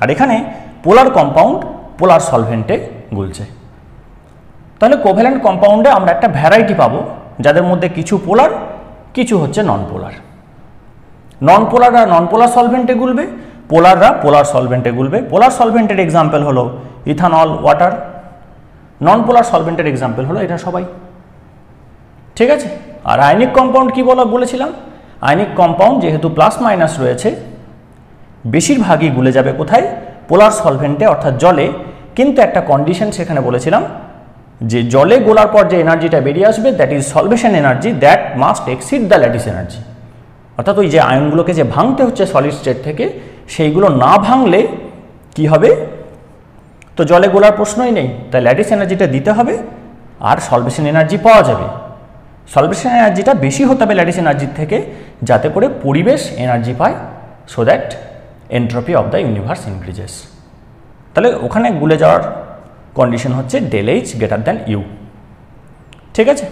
আর এখানে পোলার কম্পাউন্ড পোলার সলভেন্টে গুলছে। তাহলে কোভ্যালেন্ট কম্পাউন্ডে আমরা একটা ভ্যারাইটি পাবো যাদের মধ্যে কিছু পোলার কিছু হচ্ছে নন পোলার। নন পোলাররা নন পোলার সলভেন্টে গুলবে, পোলাররা পোলার সলভেন্টে গুলবে। পোলার সলভেন্টের এক্সাম্পল হলো ইথানল, ওয়াটার। নন পোলার সলভেন্টের এক্সাম্পল হলো এটা সবাই। ঠিক আছে। আর আয়নিক কম্পাউন্ড কি বলেছিলাম? আয়নিক কম্পাউন্ড যেহেতু প্লাস মাইনাস রয়েছে বেশিরভাগই গুলে যাবে কোথায়? পোলার সলভেন্টে অর্থাৎ জলে। কিন্তু একটা কন্ডিশন সেখানে বলেছিলাম যে জলে গোলার পর যে এনার্জিটা বেরিয়ে আসবে that is solvation energy, that must exceed the lattice energy. অর্থাৎ ওই যে আয়নগুলোকে যে ভাঙতে হচ্ছে সলিড স্টেট থেকে, সেইগুলো না ভাঙলে কি হবে? তো জলে গোলার প্রশ্নই নেই, তাই ল্যাটিস এনার্জিটা দিতে হবে আর সলভেশন এনার্জি পাওয়া যাবে। সলভেশন এনার্জিটা বেশি হতে হবে ল্যাটিস এনার্জির থেকে, যাতে করে পরিবেশ এনার্জি পায়, so that entropy of the universe increases. তাহলে ওখানে গুলে যাওয়ার কন্ডিশন হচ্ছে del H greater than U। ঠিক আছে।